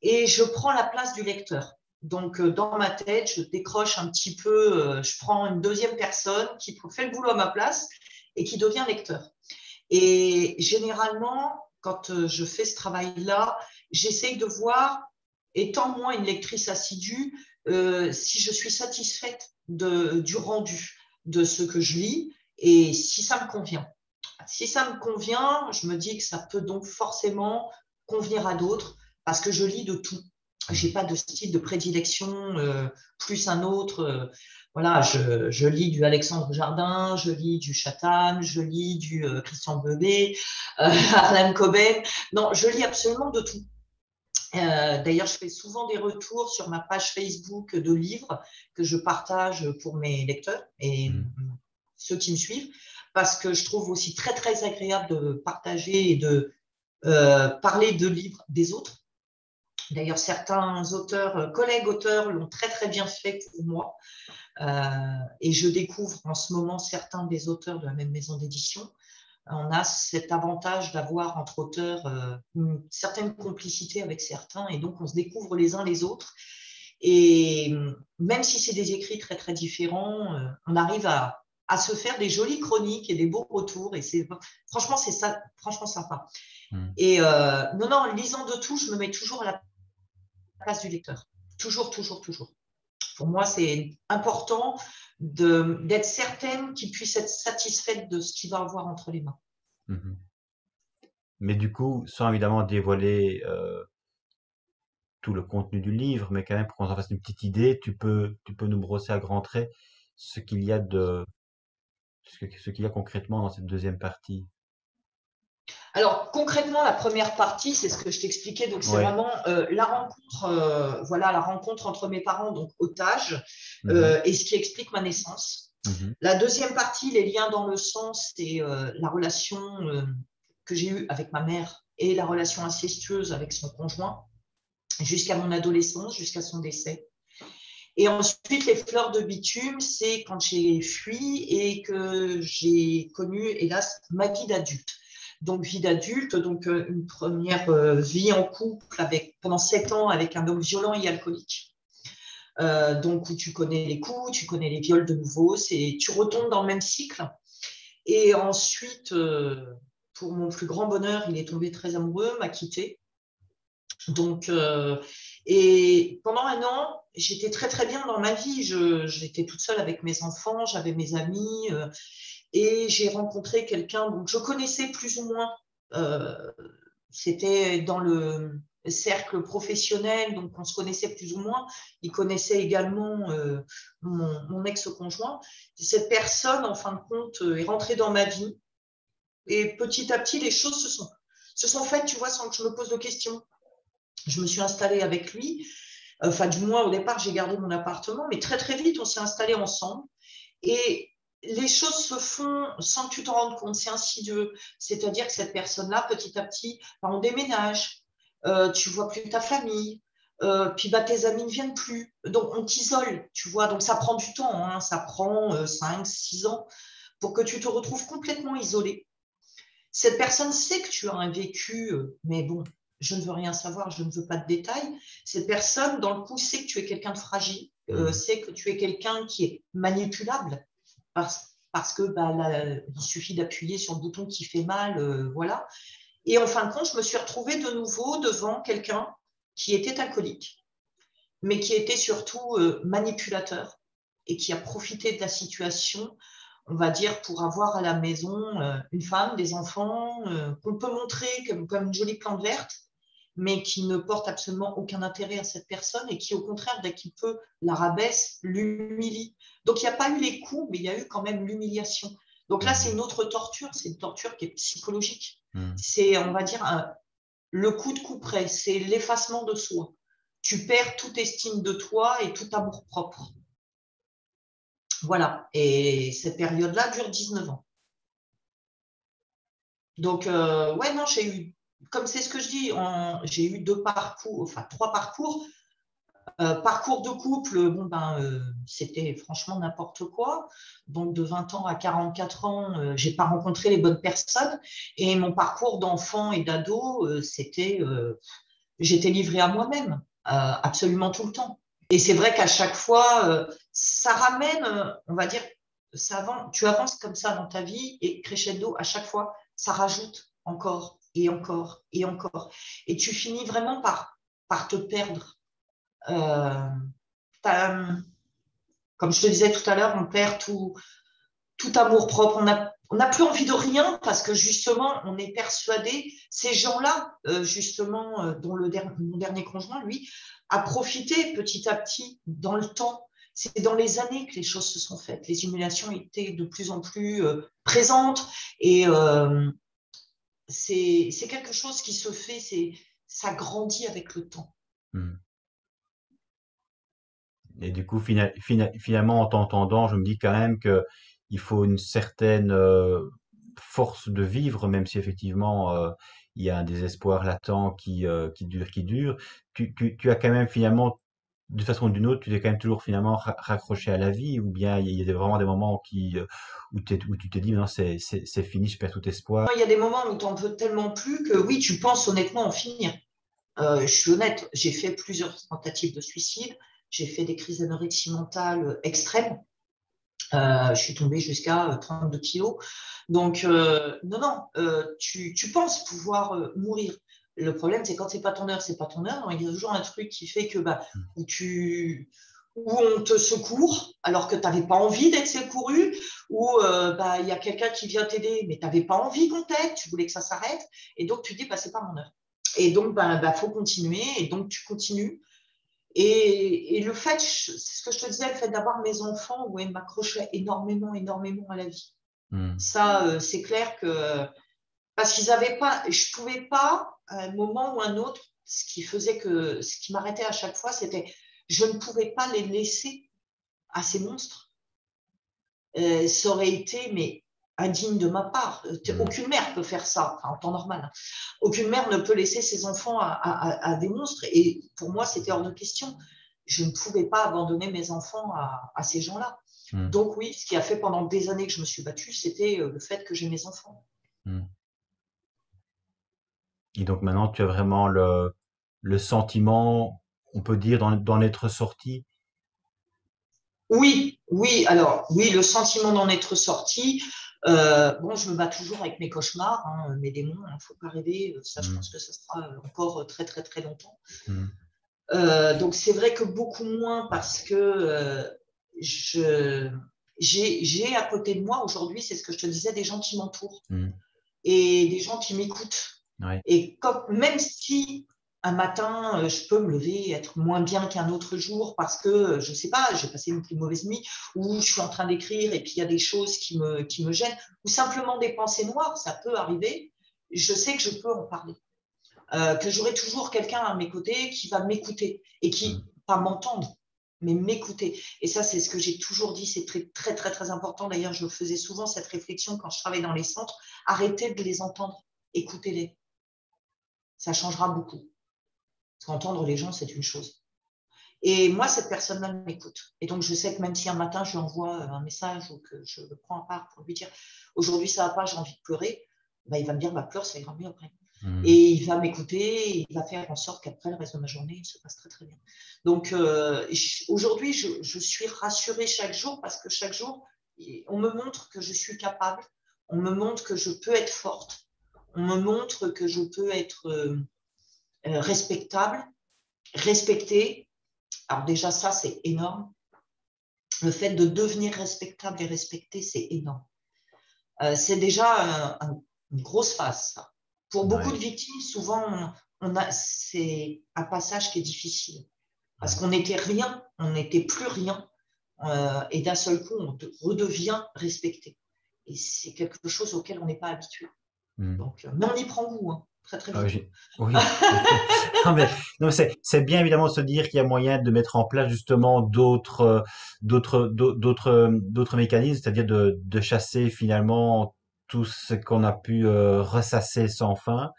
et je prends la place du lecteur. Donc, dans ma tête, je décroche un petit peu, je prends une deuxième personne qui fait le boulot à ma place et qui devient lecteur. Et généralement, quand je fais ce travail-là, j'essaye de voir, étant moi une lectrice assidue, si je suis satisfaite du rendu de ce que je lis et si ça me convient. Si ça me convient, je me dis que ça peut donc forcément convenir à d'autres parce que je lis de tout. Je n'ai Mhm. pas de style de prédilection, plus un autre. Voilà, je lis du Alexandre Jardin, je lis du Chatham, je lis du Christian Beuvet, Harlan Coben. Non, je lis absolument de tout. D'ailleurs, je fais souvent des retours sur ma page Facebook de livres que je partage pour mes lecteurs et Mhm. ceux qui me suivent, parce que je trouve aussi très, très agréable de partager et de parler de livres des autres. D'ailleurs, certains auteurs, collègues auteurs l'ont très, très bien fait pour moi. Et je découvre en ce moment certains des auteurs de la même maison d'édition. On a cet avantage d'avoir entre auteurs une certaine complicité avec certains et donc on se découvre les uns les autres. Et même si c'est des écrits très très différents, on arrive à se faire des jolies chroniques et des beaux retours. Et franchement, c'est ça, franchement sympa. Mhm. Et non, non, en lisant de tout, je me mets toujours à la place du lecteur. Toujours, toujours, toujours. Pour moi, c'est important d'être certaine qu'il puisse être satisfaite de ce qu'il va avoir entre les mains. Mhm. Mais du coup, sans évidemment dévoiler tout le contenu du livre, mais quand même pour qu'on s'en fasse une petite idée, tu peux nous brosser à grands traits ce qu'il y a ce qu'il y a concrètement dans cette deuxième partie. Alors concrètement, la première partie, c'est ce que je t'expliquais. Donc c'est Ouais. vraiment la rencontre, voilà, la rencontre entre mes parents, donc otages, Mhm. et ce qui explique ma naissance. Mhm. La deuxième partie, les liens dans le sang, c'est la relation que j'ai eue avec ma mère et la relation incestueuse avec son conjoint jusqu'à mon adolescence, jusqu'à son décès. Et ensuite, les fleurs de bitume, c'est quand j'ai fui et que j'ai connu, hélas, ma vie d'adulte. Donc, vie d'adulte, donc une première vie en couple pendant 7 ans avec un homme violent et alcoolique. Donc, où tu connais les coups, tu connais les viols de nouveau, tu retombes dans le même cycle. Et ensuite, pour mon plus grand bonheur, il est tombé très amoureux, m'a quitté. Donc, et pendant un an, j'étais très très bien dans ma vie. J'étais toute seule avec mes enfants, j'avais mes amis, et j'ai rencontré quelqu'un. Donc, je connaissais plus ou moins. euh, C'était dans le cercle professionnel, donc on se connaissait plus ou moins. Il connaissait également mon ex-conjoint. Cette personne, en fin de compte, est rentrée dans ma vie. Et petit à petit, les choses se sont faites, tu vois, sans que je me pose de questions. Je me suis installée avec lui. Enfin, du moins, au départ, j'ai gardé mon appartement, mais très, très vite, on s'est installés ensemble. Et les choses se font sans que tu t'en rendes compte. C'est insidieux. C'est-à-dire que cette personne-là, petit à petit, bah, on déménage. Tu vois plus ta famille. Puis bah, tes amis ne viennent plus. Donc, on t'isole, tu vois. Donc, ça prend du temps. Hein. Ça prend 5, 6 ans pour que tu te retrouves complètement isolé. Cette personne sait que tu as un vécu, mais bon, je ne veux rien savoir, je ne veux pas de détails. Cette personne, dans le coup, sait que tu es quelqu'un de fragile, Mhm. sait que tu es quelqu'un qui est manipulable parce que bah, là, il suffit d'appuyer sur le bouton qui fait mal, voilà. Et en fin de compte, je me suis retrouvée de nouveau devant quelqu'un qui était alcoolique, mais qui était surtout manipulateur et qui a profité de la situation, on va dire, pour avoir à la maison une femme, des enfants, qu'on peut montrer comme une jolie plante verte, mais qui ne porte absolument aucun intérêt à cette personne et qui, au contraire, dès qu'il peut, la rabaisse, l'humilie. Donc, il n'y a pas eu les coups, mais il y a eu quand même l'humiliation. Donc là, c'est une autre torture, c'est une torture qui est psychologique. C'est, on va dire, le coup de couperet, c'est l'effacement de soi. Tu perds toute estime de toi et tout amour-propre. Voilà. Et cette période-là dure 19 ans. Donc, ouais, non, j'ai eu, comme c'est ce que je dis, j'ai eu deux parcours, enfin trois parcours. Parcours de couple, bon, c'était franchement n'importe quoi. Donc, de 20 ans à 44 ans, j'ai pas rencontré les bonnes personnes. Et mon parcours d'enfant et d'ado, j'étais livrée à moi-même, absolument tout le temps. Et c'est vrai qu'à chaque fois, ça ramène, on va dire, tu avances comme ça dans ta vie et crescendo, à chaque fois, ça rajoute encore et encore et encore. Et tu finis vraiment par te perdre. Euh, Comme je te disais tout à l'heure, on perd tout amour propre. On n'a plus envie de rien parce que justement, on est persuadé, ces gens-là, justement, dont mon dernier conjoint, lui, a profité petit à petit dans le temps. C'est dans les années que les choses se sont faites. Les humiliations étaient de plus en plus présentes et c'est quelque chose qui se fait, ça grandit avec le temps. Et du coup, finalement, en t'entendant, je me dis quand même que il faut une certaine force de vivre, même si effectivement il y a un désespoir latent qui dure, qui dure. Tu as quand même finalement, d'une façon ou d'une autre, tu t'es quand même toujours finalement raccroché à la vie, ou bien il y a vraiment des moments où tu te dis, non, c'est fini, je perds tout espoir. Il y a des moments où tu n'en peux tellement plus que oui, tu penses honnêtement en finir. Je suis honnête, j'ai fait plusieurs tentatives de suicide, j'ai fait des crises d'anorexie mentale extrêmes. Je suis tombée jusqu'à 32 kilos. Donc, non, non, tu penses pouvoir mourir. Le problème, c'est quand c'est pas ton heure, c'est pas ton heure. Il y a toujours un truc qui fait que où où on te secourt alors que tu n'avais pas envie d'être secouru, ou il y a quelqu'un qui vient t'aider, mais tu n'avais pas envie qu'on t'aide, tu voulais que ça s'arrête, et donc tu dis c'est pas mon heure. Et donc, faut continuer, et donc tu continues. Et le fait, c'est ce que je te disais, le fait d'avoir mes enfants, où ils m'accrochaient énormément, énormément à la vie. Ça, c'est clair que, parce qu'ils n'avaient pas, je ne pouvais pas, à un moment ou un autre, ce qui m'arrêtait à chaque fois, c'était, je ne pouvais pas les laisser à ces monstres. Ça aurait été, mais indigne de ma part. Aucune mère peut faire ça, en temps normal. Aucune mère ne peut laisser ses enfants à des monstres. Et pour moi, c'était hors de question. Je ne pouvais pas abandonner mes enfants à ces gens-là. Donc oui, ce qui a fait pendant des années que je me suis battue, c'était le fait que j'ai mes enfants. Et donc maintenant, tu as vraiment le sentiment, on peut dire, d'en être sorti. Oui, oui, alors oui, le sentiment d'en être sorti. Bon, je me bats toujours avec mes cauchemars, mes démons, il ne faut pas rêver. Ça, je pense que ça sera encore très, très, très longtemps. Donc, c'est vrai que beaucoup moins parce que j'ai à côté de moi aujourd'hui, c'est ce que je te disais, des gens qui m'entourent et des gens qui m'écoutent. Ouais. Et même si un matin, je peux me lever et être moins bien qu'un autre jour parce que, je ne sais pas, j'ai passé une plus mauvaise nuit, ou je suis en train d'écrire et puis il y a des choses qui me gênent, ou simplement des pensées noires, ça peut arriver, je sais que je peux en parler. Que j'aurai toujours quelqu'un à mes côtés qui va m'écouter et qui, pas m'entendre, mais m'écouter. Et ça, c'est ce que j'ai toujours dit, c'est très, très, très, très important. D'ailleurs, je faisais souvent cette réflexion quand je travaillais dans les centres. Arrêtez de les entendre, écoutez-les. Ça changera beaucoup. Parce qu'entendre les gens, c'est une chose. Et moi, cette personne-là m'écoute. Et donc, je sais que même si un matin, je lui envoie un message ou que je le prends à part pour lui dire « Aujourd'hui, ça va pas, j'ai envie de pleurer », il va me dire « Pleure, ça ira mieux après ». Et il va m'écouter, et il va faire en sorte qu'après, le reste de ma journée, il se passe très, très bien. Donc, aujourd'hui, je suis rassurée chaque jour parce que chaque jour, on me montre que je suis capable, on me montre que je peux être forte, on me montre que je peux être respectable, respectée. Alors déjà, ça, c'est énorme. Le fait de devenir respectable et respecté, c'est énorme. C'est déjà une grosse phase, ça. Pour beaucoup de victimes, souvent, c'est un passage qui est difficile. Parce qu'on n'était rien, on n'était plus rien. Et d'un seul coup, on redevient respecté. Et c'est quelque chose auquel on n'est pas habitué. Mm. Donc, mais on y prend goût, hein, très très Ah, vite. oui. Non, mais, non, mais c'est bien évidemment de se dire qu'il y a moyen de mettre en place justement d'autres mécanismes, c'est-à-dire de chasser finalement tout ce qu'on a pu ressasser sans fin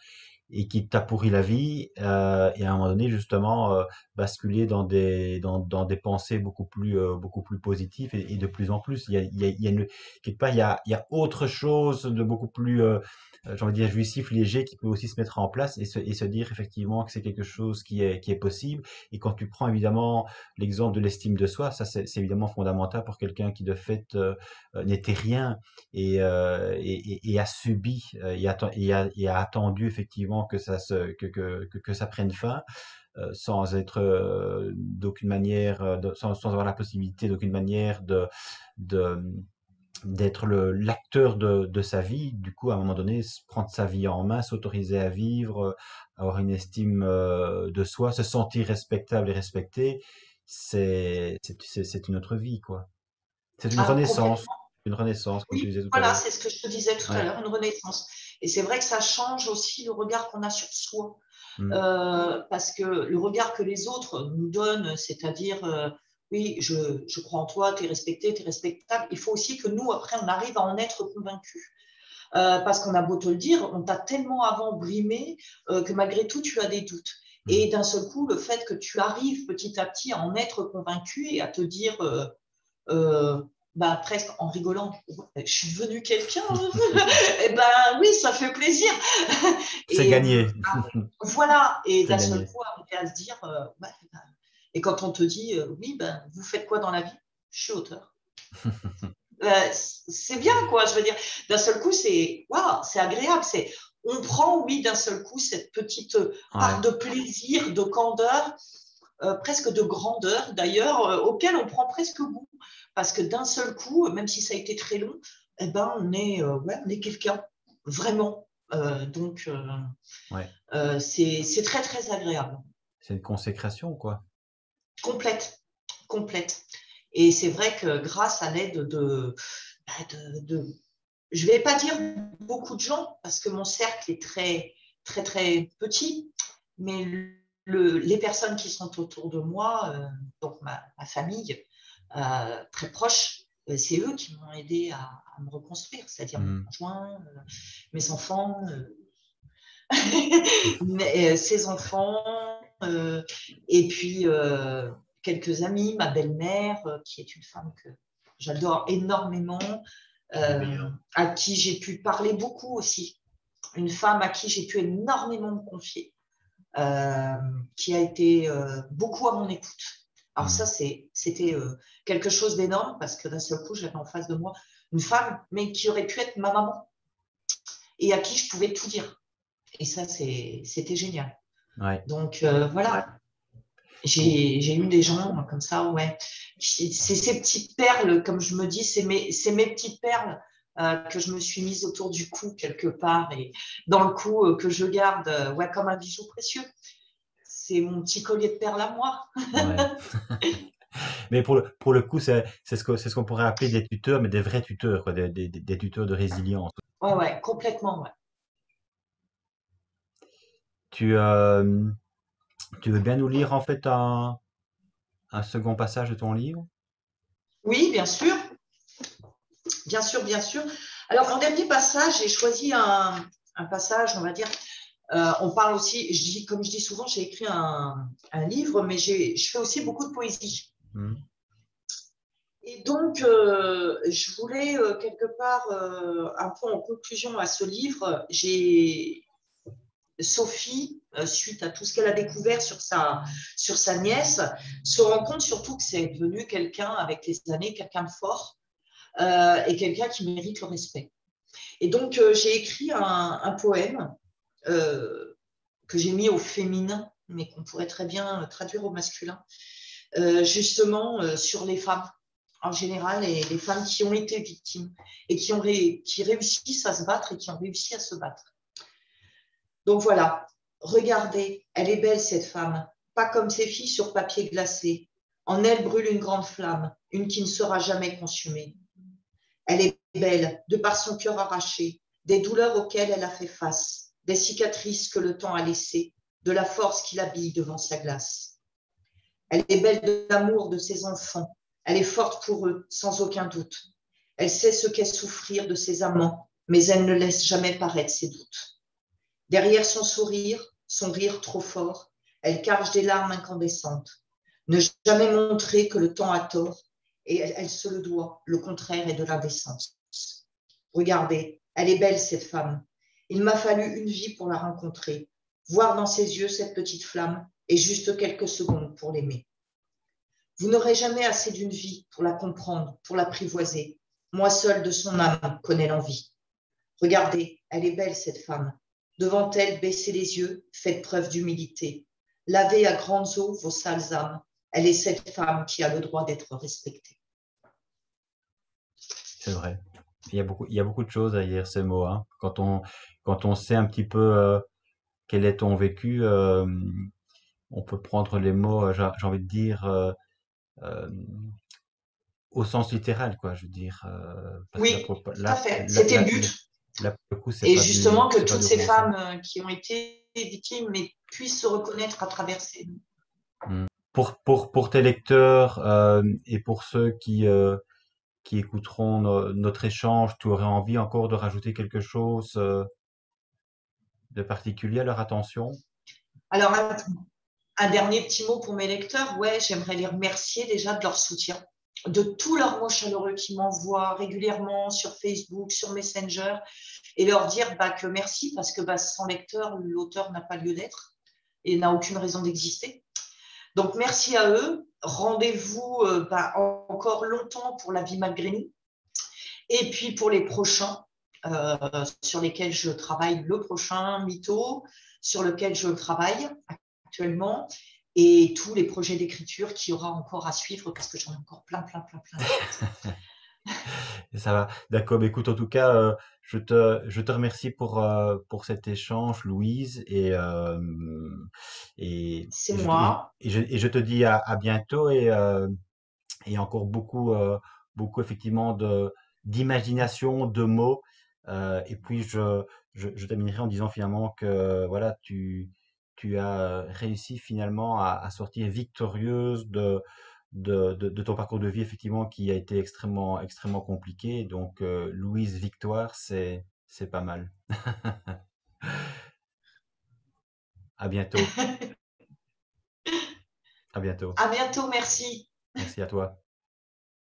et qui t'a pourri la vie, et à un moment donné justement basculer dans des pensées beaucoup plus positives et de plus en plus il y a quelque part il y a autre chose de beaucoup plus j'ai envie de dire jouissif, léger, qui peut aussi se mettre en place et se dire effectivement que c'est quelque chose qui est possible. Et quand tu prends évidemment l'exemple de l'estime de soi, ça c'est évidemment fondamental pour quelqu'un qui de fait n'était rien et a subi et a attendu effectivement que que ça prenne fin sans être d'aucune manière, sans avoir la possibilité d'aucune manière de d'être l'acteur de sa vie, du coup, à un moment donné, prendre sa vie en main, s'autoriser à vivre, avoir une estime de soi, se sentir respectable et respecté, c'est une autre vie, quoi. C'est Ah, complètement. une renaissance, comme tu Oui, disais tout à voilà, l'heure. c'est ce que je te disais tout à Ouais. l'heure, une renaissance. Et c'est vrai que ça change aussi le regard qu'on a sur soi. Mm. Parce que le regard que les autres nous donnent, c'est-à-dire, oui, je crois en toi, tu es respecté, tu es respectable, il faut aussi que nous, après, on arrive à en être convaincus. Parce qu'on a beau te le dire, on t'a tellement avant brimé que malgré tout, tu as des doutes. Mm. Et d'un seul coup, le fait que tu arrives petit à petit à en être convaincu et à te dire, euh, bah, presque en rigolant, je suis devenue quelqu'un, et ben oui, ça fait plaisir. C'est Et gagné. voilà, et C'est d'un seul gagné. coup, arriver à se dire, ouais, ben, et quand on te dit, oui, ben, vous faites quoi dans la vie? Je suis auteur. C'est bien, quoi, je veux dire. D'un seul coup, c'est waouh, c'est agréable. On prend, oui, d'un seul coup, cette petite part Ouais. de plaisir, de candeur, presque de grandeur d'ailleurs, auquel on prend presque goût. Parce que d'un seul coup, même si ça a été très long, eh ben, ouais, on est quelqu'un, vraiment. Donc, Ouais. c'est très, très agréable. C'est une consécration, quoi. Complète, complète. Et c'est vrai que grâce à l'aide bah, je ne vais pas dire beaucoup de gens, parce que mon cercle est très, très, très petit, mais les personnes qui sont autour de moi, donc ma famille très proche, c'est eux qui m'ont aidé à me reconstruire, c'est-à-dire mon Mm. conjoint, mes enfants, ses enfants, et puis quelques amis, ma belle-mère, qui est une femme que j'adore énormément, à qui j'ai pu parler beaucoup aussi. Une femme à qui j'ai pu énormément me confier, euh, qui a été beaucoup à mon écoute. Alors ça, Mm. c'était quelque chose d'énorme parce que d'un seul coup, j'avais en face de moi une femme, mais qui aurait pu être ma maman et à qui je pouvais tout dire. Et ça, c'était génial. Ouais. Donc voilà, Pour, j'ai eu des gens comme ça, ouais. C'est ces petites perles, comme je me dis, c'est mes petites perles que je me suis mise autour du cou quelque part et dans le cou que je garde ouais, comme un bijou précieux. C'est mon petit collier de perles à moi. ouais. Mais pour le coup, c'est ce qu'on pourrait appeler des tuteurs, mais des vrais tuteurs, quoi, des tuteurs de résilience. Ouais, ouais, complètement, ouais. Tu, tu veux bien nous lire en fait un second passage de ton livre? Oui, bien sûr, bien sûr, bien sûr. Alors, en dernier passage, j'ai choisi un passage, on va dire, on parle aussi, comme je dis souvent, j'ai écrit un livre, mais je fais aussi beaucoup de poésie. Hmm. Et donc, je voulais quelque part, un peu en conclusion à ce livre, j'ai Sophie, suite à tout ce qu'elle a découvert sur sa nièce, se rend compte surtout que c'est devenu quelqu'un avec les années, quelqu'un de fort et quelqu'un qui mérite le respect. Et donc, j'ai écrit un poème que j'ai mis au féminin, mais qu'on pourrait très bien traduire au masculin, justement sur les femmes en général et les femmes qui ont été victimes et qui réussissent à se battre et qui ont réussi à se battre. Donc voilà, Regardez, elle est belle cette femme, pas comme ces filles sur papier glacé. En elle brûle une grande flamme, une qui ne sera jamais consumée. Elle est belle, de par son cœur arraché, des douleurs auxquelles elle a fait face, des cicatrices que le temps a laissées, de la force qui l'habille devant sa glace. Elle est belle de l'amour de ses enfants, elle est forte pour eux, sans aucun doute. Elle sait ce qu'est souffrir de ses amants, mais elle ne laisse jamais paraître ses doutes. Derrière son rire trop fort, elle cache des larmes incandescentes. Ne jamais montrer que le temps a tort, et elle se le doit, le contraire est de l'indécence. Regardez, elle est belle cette femme. Il m'a fallu une vie pour la rencontrer, voir dans ses yeux cette petite flamme, et juste quelques secondes pour l'aimer. Vous n'aurez jamais assez d'une vie pour la comprendre, pour l'apprivoiser. Moi seul de son âme connais l'envie. Regardez, elle est belle cette femme. Devant elle, baissez les yeux, faites preuve d'humilité. Lavez à grandes eaux vos sales âmes. Elle est cette femme qui a le droit d'être respectée. C'est vrai. Il y a beaucoup de choses derrière ces mots, hein. Quand on sait un petit peu quel est ton vécu, on peut prendre les mots, j'ai envie de dire, euh, au sens littéral, quoi. Je veux dire, parce que Oui, tout à fait. C'était le but. là, pour le coup, Et justement, que c'est pas toutes du ces rose, hein. femmes qui ont été victimes mais puissent se reconnaître à travers ces... Mm. Pour tes lecteurs et pour ceux qui écouteront notre échange, tu aurais envie encore de rajouter quelque chose de particulier à leur attention? Alors, un dernier petit mot pour mes lecteurs. Ouais, j'aimerais les remercier déjà de leur soutien, de tous leurs mots chaleureux qu'ils m'envoient régulièrement sur Facebook, sur Messenger, et leur dire que merci parce que sans lecteur, l'auteur n'a pas lieu d'être et n'a aucune raison d'exister. Donc, merci à eux. Rendez-vous encore longtemps pour La vie malgré nous. Et puis, pour les prochains, sur lesquels je travaille, le prochain Mytho, sur lequel je travaille actuellement, et tous les projets d'écriture qu'il y aura encore à suivre, parce que j'en ai encore plein, plein, plein, plein. Et ça va. D'accord. Mais écoute, en tout cas, je te remercie pour cet échange, Louise, C'est moi. et je te dis à bientôt et encore beaucoup, beaucoup effectivement d'imagination, de mots. Et puis je terminerai en disant finalement que voilà, tu as réussi finalement à sortir victorieuse de ton parcours de vie effectivement qui a été extrêmement, extrêmement compliqué. Donc, Louise Victoire, c'est pas mal. À bientôt. À bientôt. À bientôt, merci. Merci à toi.